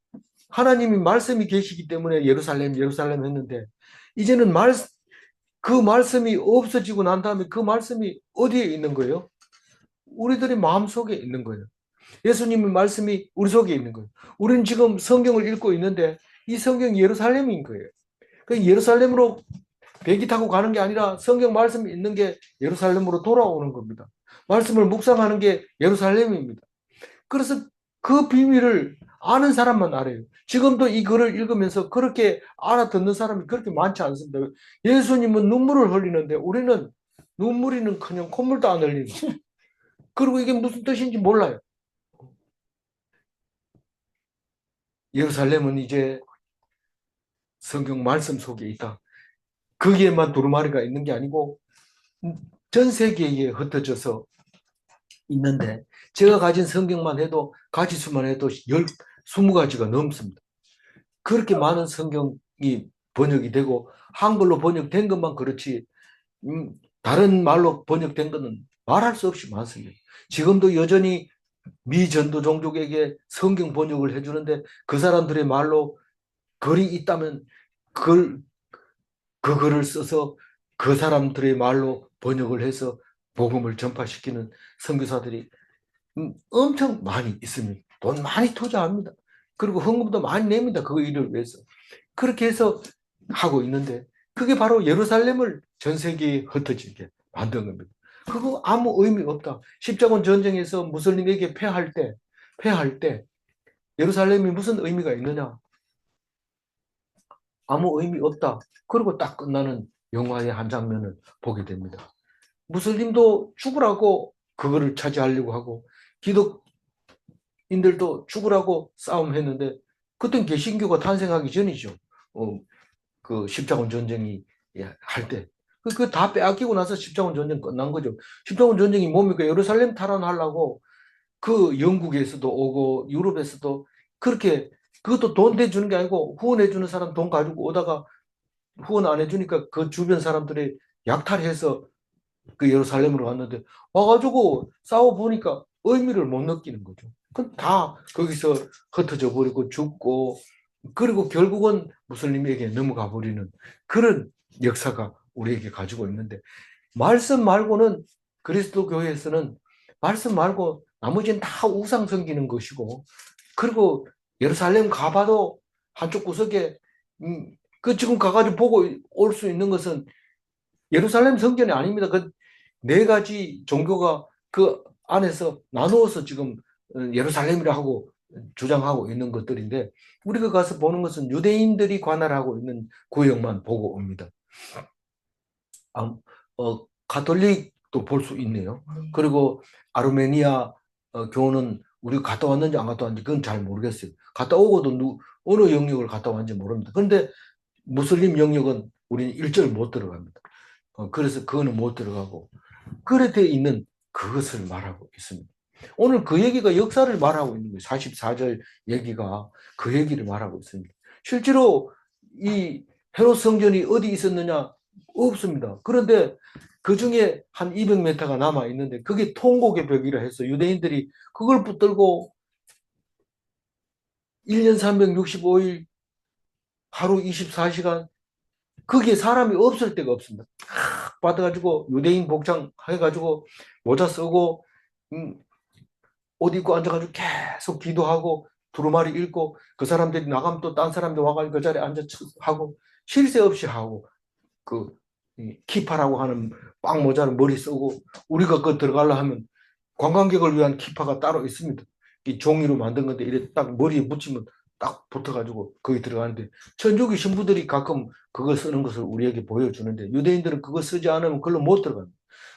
하나님이 말씀이 계시기 때문에 예루살렘, 예루살렘 했는데 이제는 그 말씀이 없어지고 난 다음에 그 말씀이 어디에 있는 거예요? 우리들의 마음속에 있는 거예요. 예수님의 말씀이 우리 속에 있는 거예요. 우리는 지금 성경을 읽고 있는데 이 성경이 예루살렘인 거예요. 그 예루살렘으로 배기 타고 가는 게 아니라 성경 말씀이 있는 게 예루살렘으로 돌아오는 겁니다. 말씀을 묵상하는 게 예루살렘입니다. 그래서 그 비밀을 아는 사람만 알아요. 지금도 이 글을 읽으면서 그렇게 알아듣는 사람이 그렇게 많지 않습니다. 예수님은 눈물을 흘리는데 우리는 눈물이는커녕 콧물도 안 흘리는. 그리고 이게 무슨 뜻인지 몰라요. 예루살렘은 이제 성경 말씀 속에 있다. 거기에만 두루마리가 있는 게 아니고 전 세계에 흩어져서 있는데 제가 가진 성경만 해도 가지수만 해도 20가지가 넘습니다. 그렇게 많은 성경이 번역이 되고 한글로 번역된 것만 그렇지 다른 말로 번역된 것은 말할 수 없이 많습니다. 지금도 여전히 미 전도 종족에게 성경 번역을 해주는데 그 사람들의 말로 글이 있다면 그 글을 써서 그 사람들의 말로 번역을 해서 복음을 전파시키는 선교사들이 엄청 많이 있습니다. 돈 많이 투자합니다. 그리고 헌금도 많이 냅니다. 그 일을 위해서. 그렇게 해서 하고 있는데 그게 바로 예루살렘을 전 세계에 흩어지게 만든 겁니다. 그거 아무 의미 없다. 십자군 전쟁에서 무슬림에게 패할 때 예루살렘이 무슨 의미가 있느냐? 아무 의미 없다. 그리고 딱 끝나는 영화의 한 장면을 보게 됩니다. 무슬림도 죽으라고 그거를 차지하려고 하고 기독인들도 죽으라고 싸움했는데 그땐 개신교가 탄생하기 전이죠. 그 십자군 전쟁이 할 때. 그 다 빼앗기고 나서 십자군 전쟁 끝난 거죠. 십자군 전쟁이 뭡니까? 예루살렘 탈환하려고 그 영국에서도 오고 유럽에서도 그렇게 그것도 돈 대주는 게 아니고 후원해주는 사람 돈 가지고 오다가 후원 안 해주니까 그 주변 사람들이 약탈해서 그 예루살렘으로 왔는데 와가지고 싸워보니까 의미를 못 느끼는 거죠. 그럼 다 거기서 흩어져 버리고 죽고 그리고 결국은 무슬림에게 넘어가 버리는 그런 역사가 우리에게 가지고 있는데 말씀 말고는 그리스도 교회에서는 말씀 말고 나머지는 다 우상 섬기는 것이고 그리고 예루살렘 가봐도 한쪽 구석에 그 지금 가가지고 보고 올 수 있는 것은 예루살렘 성전이 아닙니다. 그 네 가지 종교가 그 안에서 나누어서 지금 예루살렘이라 하고 주장하고 있는 것들인데 우리가 가서 보는 것은 유대인들이 관할하고 있는 구역만 보고 옵니다. 가톨릭도 볼 수 있네요. 그리고 아르메니아 교는 우리가 갔다 왔는지 안 갔다 왔는지 그건 잘 모르겠어요. 갔다 오고도 어느 영역을 갔다 왔는지 모릅니다. 그런데 무슬림 영역은 우리는 일절 못 들어갑니다. 그래서 그거는 못 들어가고 그래 돼 있는 그것을 말하고 있습니다. 오늘 그 얘기가 역사를 말하고 있는 거예요. 44절 얘기가 그 얘기를 말하고 있습니다. 실제로 이 헤롯 성전이 어디 있었느냐? 없습니다. 그런데 그 중에 한 200m가 남아 있는데 그게 통곡의 벽이라 해서 유대인들이 그걸 붙들고 1년 365일 하루 24시간 거기에 사람이 없을 데가 없습니다. 탁 받아가지고 유대인 복장 해가지고 모자 쓰고 옷 입고 앉아가지고 계속 기도하고 두루마리 읽고 그 사람들이 나가면 또 딴 사람들 와가지고 그 자리에 앉아 하고 쉴 새 없이 하고 그 이 키파라고 하는 빵 모자를 머리 쓰고 우리가 그 들어가려 하면 관광객을 위한 키파가 따로 있습니다. 이 종이로 만든 건데 이렇게 딱 머리에 붙이면 딱 붙어가지고 거기 들어가는데 천주교 신부들이 가끔 그거 쓰는 것을 우리에게 보여주는데 유대인들은 그거 쓰지 않으면 그걸로 못 들어갑니다.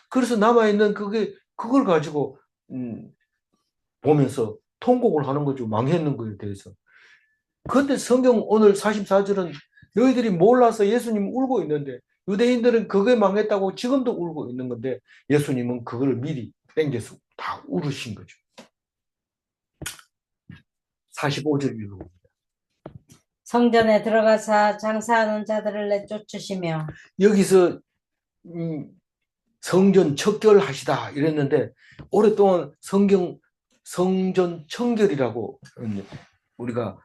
그래서 남아있는 그걸 가지고 보면서 통곡을 하는 거죠. 망했는 거에 대해서. 그런데 성경 오늘 44절은 너희들이 몰라서 예수님 울고 있는데 유대인들은 그게 망했다고 지금도 울고 있는 건데 예수님은 그걸 미리 땡겨서 다 울으신 거죠. 45절 읽어봅니다. 성전에 들어가사 장사하는 자들을 내쫓으시며 여기서 성전 척결하시다 이랬는데 오랫동안 성전 청결이라고 우리가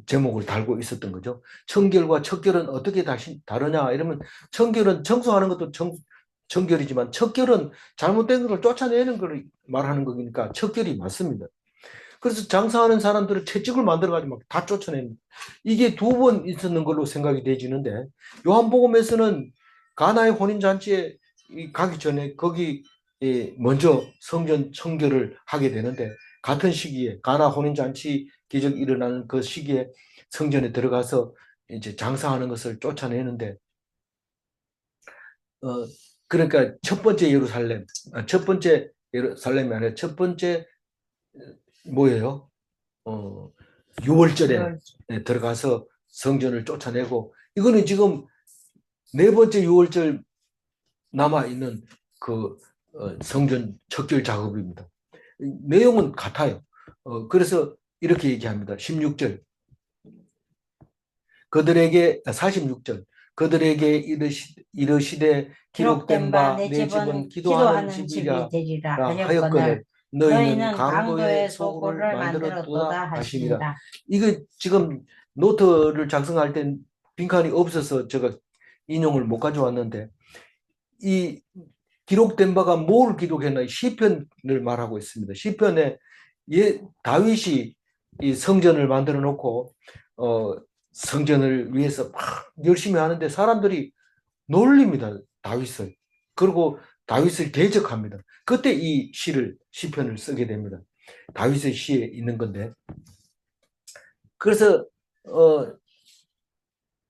제목을 달고 있었던 거죠. 청결과 척결은 어떻게 다르냐 이러면 청결은 청소하는 것도 청결이지만 척결은 잘못된 것을 쫓아내는 걸 말하는 거니까 척결이 맞습니다. 그래서 장사하는 사람들을 채찍을 만들어가지고 막 다 쫓아내는 이게 2번 있었는 걸로 생각이 되지는데 요한복음에서는 가나의 혼인잔치에 가기 전에 거기 먼저 성전 청결을 하게 되는데 같은 시기에 가나 혼인잔치 기적이 일어나는 그 시기에 성전에 들어가서 이제 장사하는 것을 쫓아내는데 그러니까 첫 번째 예루살렘 첫 번째 예루살렘이 아니라 첫 번째 뭐예요? 6월절에 들어가서 성전을 쫓아내고 이거는 지금 네 번째 6월절 남아있는 그 성전 척결 작업입니다. 내용은 같아요. 그래서 이렇게 얘기합니다. 16절 그들에게 46절 그들에게 이르시되 기록된 바 내 집은 기도하는 집이라 되리라 하였거늘 너희는 강도의 소굴을 소굴을 만들었도다 하시니라. 하시니라. 이거 지금 노트를 작성할 땐 빈칸이 없어서 제가 인용을 못 가져왔는데 이 기록된 바가 뭘 기록했나 시편을 말하고 있습니다. 시편에 다윗이 이 성전을 만들어 놓고 성전을 위해서 막 열심히 하는데 사람들이 놀립니다. 다윗을. 그리고 다윗을 대적합니다. 그때 이 시편을 쓰게 됩니다. 다윗의 시에 있는 건데. 그래서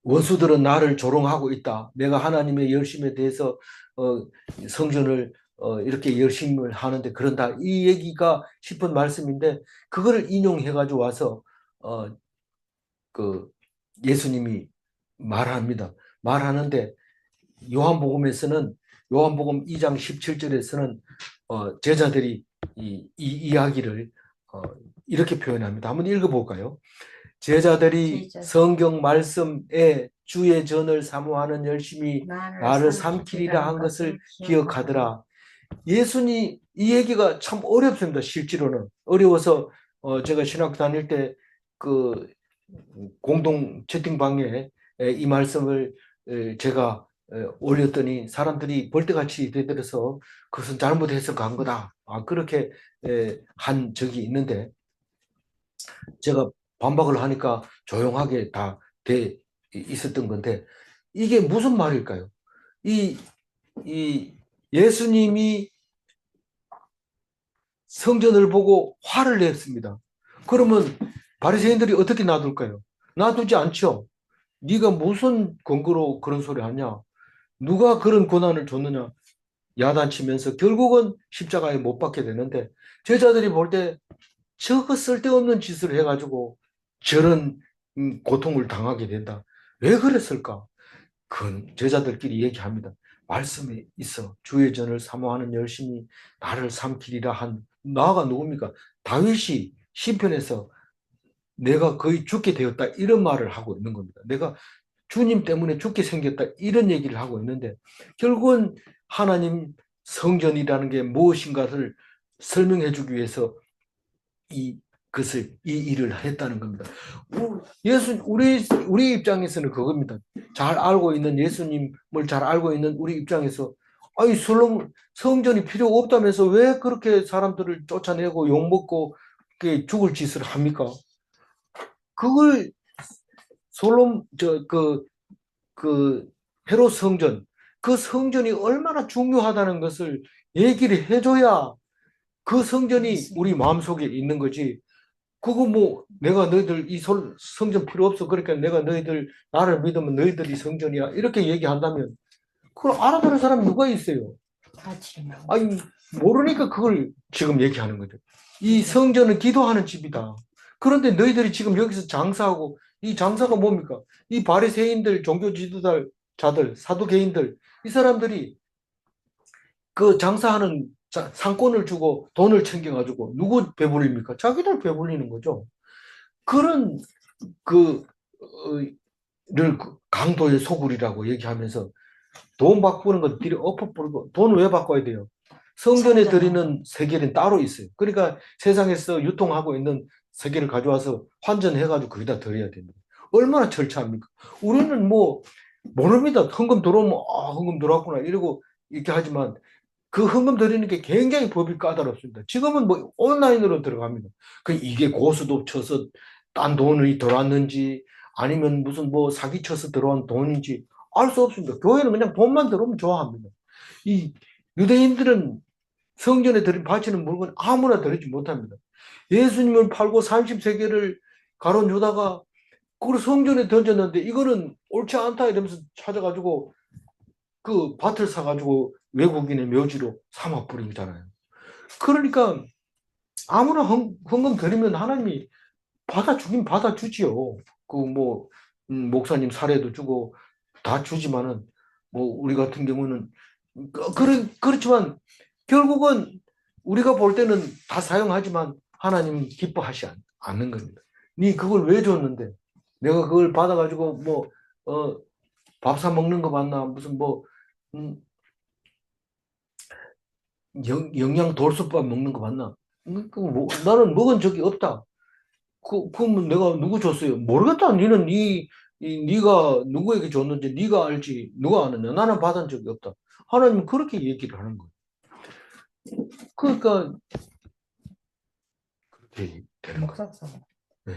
원수들은 나를 조롱하고 있다. 내가 하나님의 열심에 대해서 성전을 이렇게 열심히 하는데 그런다. 이 얘기가 시편 말씀인데 그거를 인용해가지고 와서 그 예수님이 말합니다. 말하는데 요한복음에서는 요한복음 2장 17절에서는 제자들이 이 이야기를 이렇게 표현합니다. 한번 읽어볼까요? 제자들이 성경 말씀에 주의 전을 사모하는 열심히 나를 삼키리라 한 것을 기억하더라. 예수님 이 얘기가 참 어렵습니다. 실제로는 어려워서 제가 신학 다닐 때 그 공동 채팅방에 이 말씀을 제가 올렸더니 사람들이 벌떼같이 되들어서 그것은 잘못 해석한 거다. 그렇게 한 적이 있는데 제가 반박을 하니까 조용하게 다 돼 있었던 건데 이게 무슨 말일까요? 이 예수님이 성전을 보고 화를 냈습니다. 그러면 바리새인들이 어떻게 놔둘까요? 놔두지 않죠. 네가 무슨 근거로 그런 소리 하냐? 누가 그런 권한을 줬느냐? 야단치면서 결국은 십자가에 못 박게 되는데 제자들이 볼 때 저거 쓸데없는 짓을 해가지고 저런 고통을 당하게 된다. 왜 그랬을까? 그건 제자들끼리 얘기합니다. 말씀에 있어 주의 전을 사모하는 열심히 나를 삼키리라 한 나가 누굽니까? 다윗이 시편에서 내가 거의 죽게 되었다 이런 말을 하고 있는 겁니다. 내가 주님 때문에 죽게 생겼다 이런 얘기를 하고 있는데 결국은 하나님 성전이라는 게 무엇인가를 설명해 주기 위해서 이 일을 했다는 겁니다. 우리 입장에서는 그겁니다. 잘 알고 있는 예수님을 잘 알고 있는 우리 입장에서 아니 성전이 필요 없다면서 왜 그렇게 사람들을 쫓아내고 욕먹고 죽을 짓을 합니까? 그걸 솔롬 그 헤롯 성전 그 성전이 얼마나 중요하다는 것을 얘기를 해줘야 그 성전이 우리 마음속에 있는 거지. 그거 뭐 내가 너희들 성전 필요 없어. 그러니까 내가 너희들 나를 믿으면 너희들이 성전이야. 이렇게 얘기한다면 그걸 알아들은 사람이 누가 있어요? 같이 아니 모르니까 그걸 지금 얘기하는 거죠. 이 성전은 기도하는 집이다. 그런데 너희들이 지금 여기서 장사하고 이 장사가 뭡니까? 이 바리새인들, 종교 지도자들, 사두개인들 이 사람들이 그 장사하는 상권을 주고 돈을 챙겨가지고 누구 배불립니까? 자기들 배불리는 거죠. 그런 그, 를 강도의 소굴이라고 얘기하면서 돈 바꾸는 건 들이 엎어 부르고 돈 왜 바꿔야 돼요? 성전에 성전은. 드리는 세겔은 따로 있어요. 그러니까 세상에서 유통하고 있는 세겔을 가져와서 환전해가지고 거기다 드려야 됩니다. 얼마나 절차합니까? 우리는 뭐 모릅니다. 헌금 들어오면 아 헌금 들어왔구나 이러고 이렇게 하지만 그 헌금 드리는 게 굉장히 법이 까다롭습니다. 지금은 뭐 온라인으로 들어갑니다. 그 이게 고스톱 쳐서 딴 돈이 들어왔는지 아니면 무슨 뭐 사기 쳐서 들어온 돈인지 알 수 없습니다. 교회는 그냥 돈만 들어오면 좋아합니다. 이 유대인들은 성전에 바치는 물건 아무나 드리지 못합니다. 예수님을 팔고 30세계를 가론 유다가 그걸 성전에 던졌는데 이거는 옳지 않다 이러면서 찾아가지고 그 밭을 사가지고 외국인의 묘지로 삼아 버리잖아요. 그러니까 아무나 헌금 드리면 하나님이 받아주긴 받아주지요. 그 뭐 목사님 사례도 주고 다 주지만은 뭐 우리 같은 경우는 그렇지만 결국은 우리가 볼 때는 다 사용하지만 하나님 기뻐하지 않는 겁니다. 네 그걸 왜 줬는데? 내가 그걸 받아가지고 뭐 밥 사 먹는 거 맞나? 무슨 뭐 음, 영양 돌솥밥 먹는 거 맞나? 나는 먹은 적이 없다. 그러면 내가 누구 줬어요? 모르겠다. 네가 누구에게 줬는지 네가 알지. 누가 아느냐? 나는 받은 적이 없다. 하나님은 그렇게 얘기를 하는 거예요. 그러니까 그렇게 되는 거예요. 목사님. 네.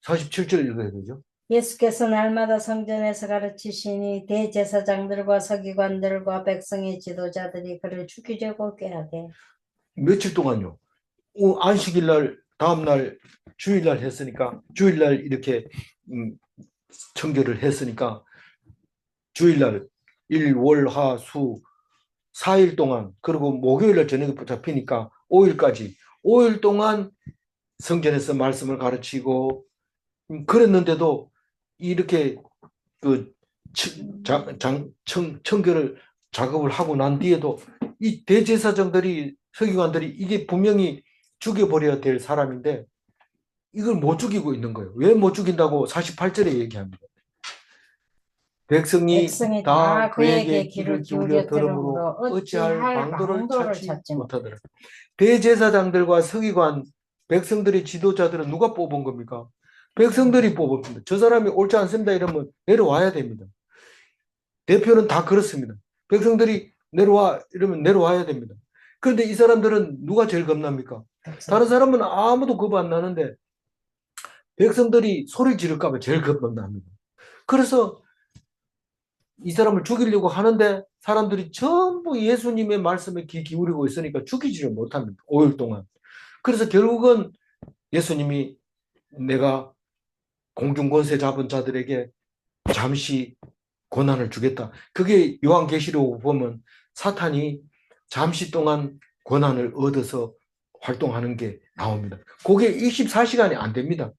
47절 읽어야 되죠. 예수께서 날마다 성전에서 가르치시니 대제사장들과 서기관들과 백성의 지도자들이 그를 죽이려고 꾀하되 며칠 동안요. 안식일 날, 다음 날, 주일날 했으니까 주일날 이렇게 청결을 했으니까 주일날 일, 월, 화, 수 4일 동안 그리고 목요일날 저녁에 붙잡히니까 5일까지 5일 동안 성전에서 말씀을 가르치고 그랬는데도 이렇게 그 청결을 작업을 하고 난 뒤에도 이 대제사장들이 서기관들이 이게 분명히 죽여버려야 될 사람인데 이걸 못 죽이고 있는 거예요. 왜 못 죽인다고 48절에 얘기합니다. 백성이 백성이 다 다 그에게 그에게 귀를 귀를 기울여 기울여 들으므로 들으므로 어찌할 어찌할 방도를 방도를 찾지 찾지 못하더라. 대제사장들과 서기관, 백성들의 지도자들은 누가 뽑은 겁니까? 백성들이 뽑습니다. 저 사람이 옳지 않습니다 이러면 내려와야 됩니다. 대표는 다 그렇습니다. 백성들이 내려와 이러면 내려와야 됩니다. 그런데 이 사람들은 누가 제일 겁납니까? 다른 사람은 아무도 겁 안 나는데 백성들이 소리 지를까 봐 제일 겁납니다. 그래서 이 사람을 죽이려고 하는데 사람들이 전부 예수님의 말씀에 귀 기울이고 있으니까 죽이지를 못합니다. 5일 동안. 그래서 결국은 예수님이 내가 공중권세 잡은 자들에게 잠시 고난을 주겠다. 그게 요한계시록 보면 사탄이 잠시 동안 고난을 얻어서 활동하는 게 나옵니다. 그게 24시간이 안 됩니다.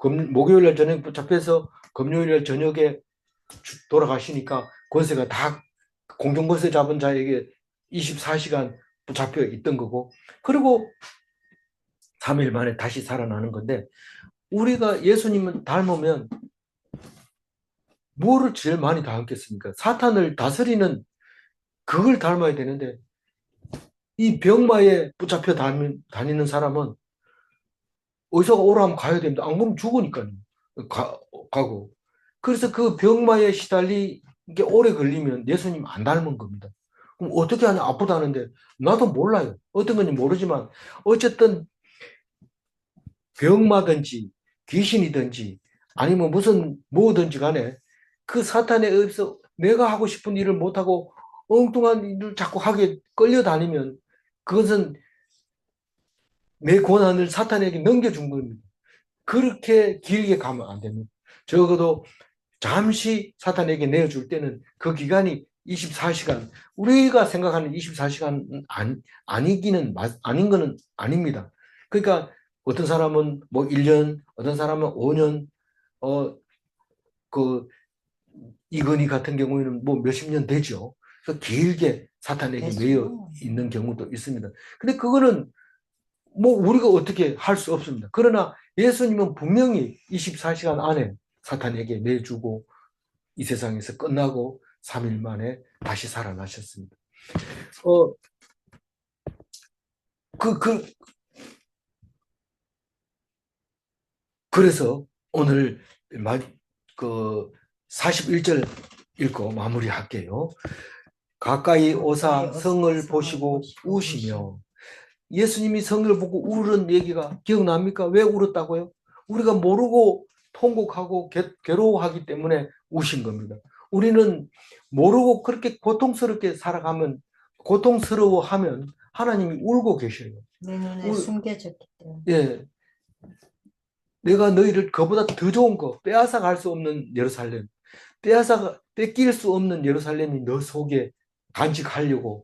목요일날 저녁 붙잡혀서 금요일날 저녁에 돌아가시니까 권세가 다 공중권세 잡은 자에게 24시간 붙잡혀 있던 거고 그리고 3일 만에 다시 살아나는 건데 우리가 예수님을 닮으면 뭐를 제일 많이 닮겠습니까? 사탄을 다스리는 그걸 닮아야 되는데 이 병마에 붙잡혀 다니는 사람은 의사가 오라 하면 가야 됩니다. 안 그러면 죽으니까요. 가고. 그래서 그 병마에 시달리게 오래 걸리면 예수님 안 닮은 겁니다. 그럼 어떻게 하냐? 아프다는데 나도 몰라요. 어떤 건지 모르지만 어쨌든 병마든지 귀신이든지 아니면 무슨 뭐든지 간에 그 사탄에 의해서 내가 하고 싶은 일을 못하고 엉뚱한 일을 자꾸 하게 끌려다니면 그것은 내 권한을 사탄에게 넘겨준 겁니다. 그렇게 길게 가면 안 됩니다. 적어도 잠시 사탄에게 내어줄 때는 그 기간이 24시간, 우리가 생각하는 24시간은 아닌 거는 아닙니다. 그러니까 어떤 사람은 뭐 1년, 어떤 사람은 5년, 그, 이건희 같은 경우에는 뭐 몇십 년 되죠. 그래서 길게 사탄에게 매여 있는 경우도 있습니다. 근데 그거는 뭐 우리가 어떻게 할 수 없습니다. 그러나 예수님은 분명히 24시간 안에 사탄에게 내주고 이 세상에서 끝나고 3일 만에 다시 살아나셨습니다. 어, 그, 그, 그래서 오늘 그 41절 읽고 마무리할게요. 가까이 오사 성을 보시고 우시며, 예수님이 성을 보고 울은 얘기가 기억납니까? 왜 울었다고요? 우리가 모르고 통곡하고 괴로워하기 때문에 우신 겁니다. 우리는 모르고 그렇게 고통스럽게 살아가면, 고통스러워하면 하나님이 울고 계셔요. 내 눈에 숨겨졌기 때문에. 예, 내가 너희를 그보다 더 좋은 거, 빼앗아 갈 수 없는 예루살렘, 뺏길 수 없는 예루살렘이 너 속에 간직하려고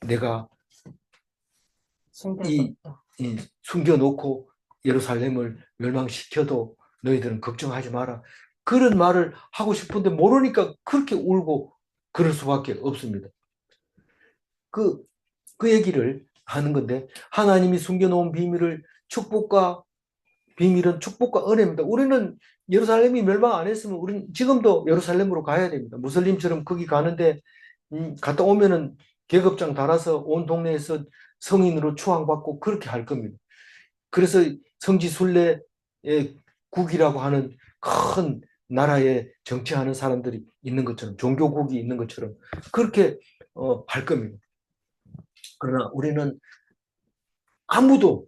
내가 이 숨겨놓고 예루살렘을 멸망시켜도 너희들은 걱정하지 마라. 그런 말을 하고 싶은데 모르니까 그렇게 울고 그럴 수밖에 없습니다. 그 얘기를 하는 건데, 하나님이 숨겨놓은 비밀은 축복과 은혜입니다. 우리는 예루살렘이 멸망 안 했으면 우리는 지금도 예루살렘으로 가야 됩니다. 무슬림처럼 거기 가는데 갔다 오면은 계급장 달아서 온 동네에서 성인으로 추앙받고 그렇게 할 겁니다. 그래서 성지순례의 국이라고 하는 큰 나라에 정치하는 사람들이 있는 것처럼, 종교국이 있는 것처럼 그렇게 할 겁니다. 그러나 우리는 아무도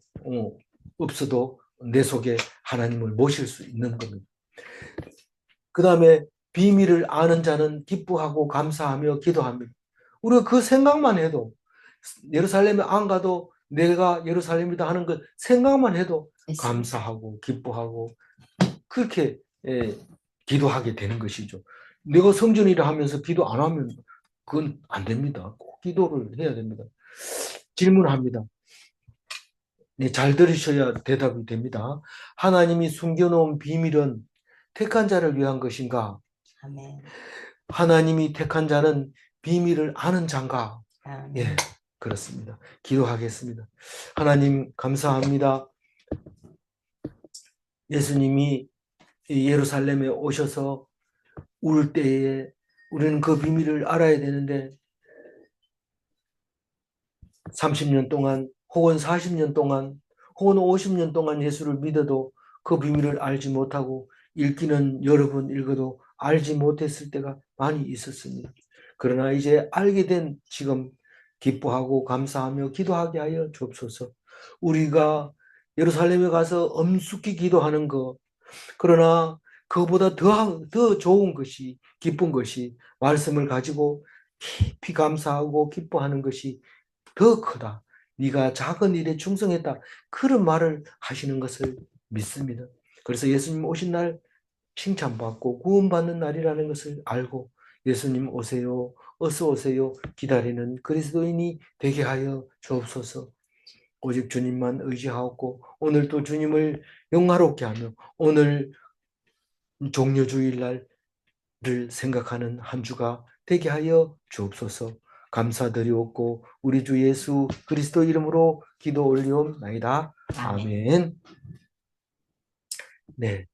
없어도 내 속에 하나님을 모실 수 있는 겁니다. 그 다음에 비밀을 아는 자는 기뻐하고 감사하며 기도합니다. 우리가 그 생각만 해도, 예루살렘에 안 가도 내가 예루살렘이다 하는 그 생각만 해도 감사하고 기뻐하고 그렇게 기도하게 되는 것이죠. 내가 성전이라 하면서 기도 안 하면 그건 안 됩니다. 꼭 기도를 해야 됩니다. 질문합니다. 네, 잘 들으셔야 대답이 됩니다. 하나님이 숨겨놓은 비밀은 택한 자를 위한 것인가? 아멘. 하나님이 택한 자는 비밀을 아는 자인가? 아멘. 예, 그렇습니다. 기도하겠습니다. 하나님 감사합니다. 예수님이 예루살렘에 오셔서 울 때에 우리는 그 비밀을 알아야 되는데 30년 동안 혹은 40년 동안 혹은 50년 동안 예수를 믿어도 그 비밀을 알지 못하고 읽기는 여러 번 읽어도 알지 못했을 때가 많이 있었습니다. 그러나 이제 알게 된 지금 기뻐하고 감사하며 기도하게 하여 주옵소서. 우리가 예루살렘에 가서 엄숙히 기도하는 것, 그러나 그보다 더 좋은 것이, 기쁜 것이 말씀을 가지고 깊이 감사하고 기뻐하는 것이 더 크다. 네가 작은 일에 충성했다. 그런 말을 하시는 것을 믿습니다. 그래서 예수님 오신 날 칭찬받고 구원받는 날이라는 것을 알고 예수님 오세요, 어서 오세요 기다리는 그리스도인이 되게 하여 주옵소서. 오직 주님만 의지하고 오늘도 주님을 영화롭게 하며 오늘 종료주일날을 생각하는 한 주가 되게 하여 주옵소서. 감사드리옵고 우리 주 예수 그리스도 이름으로 기도 올리옵나이다. 아멘. 네.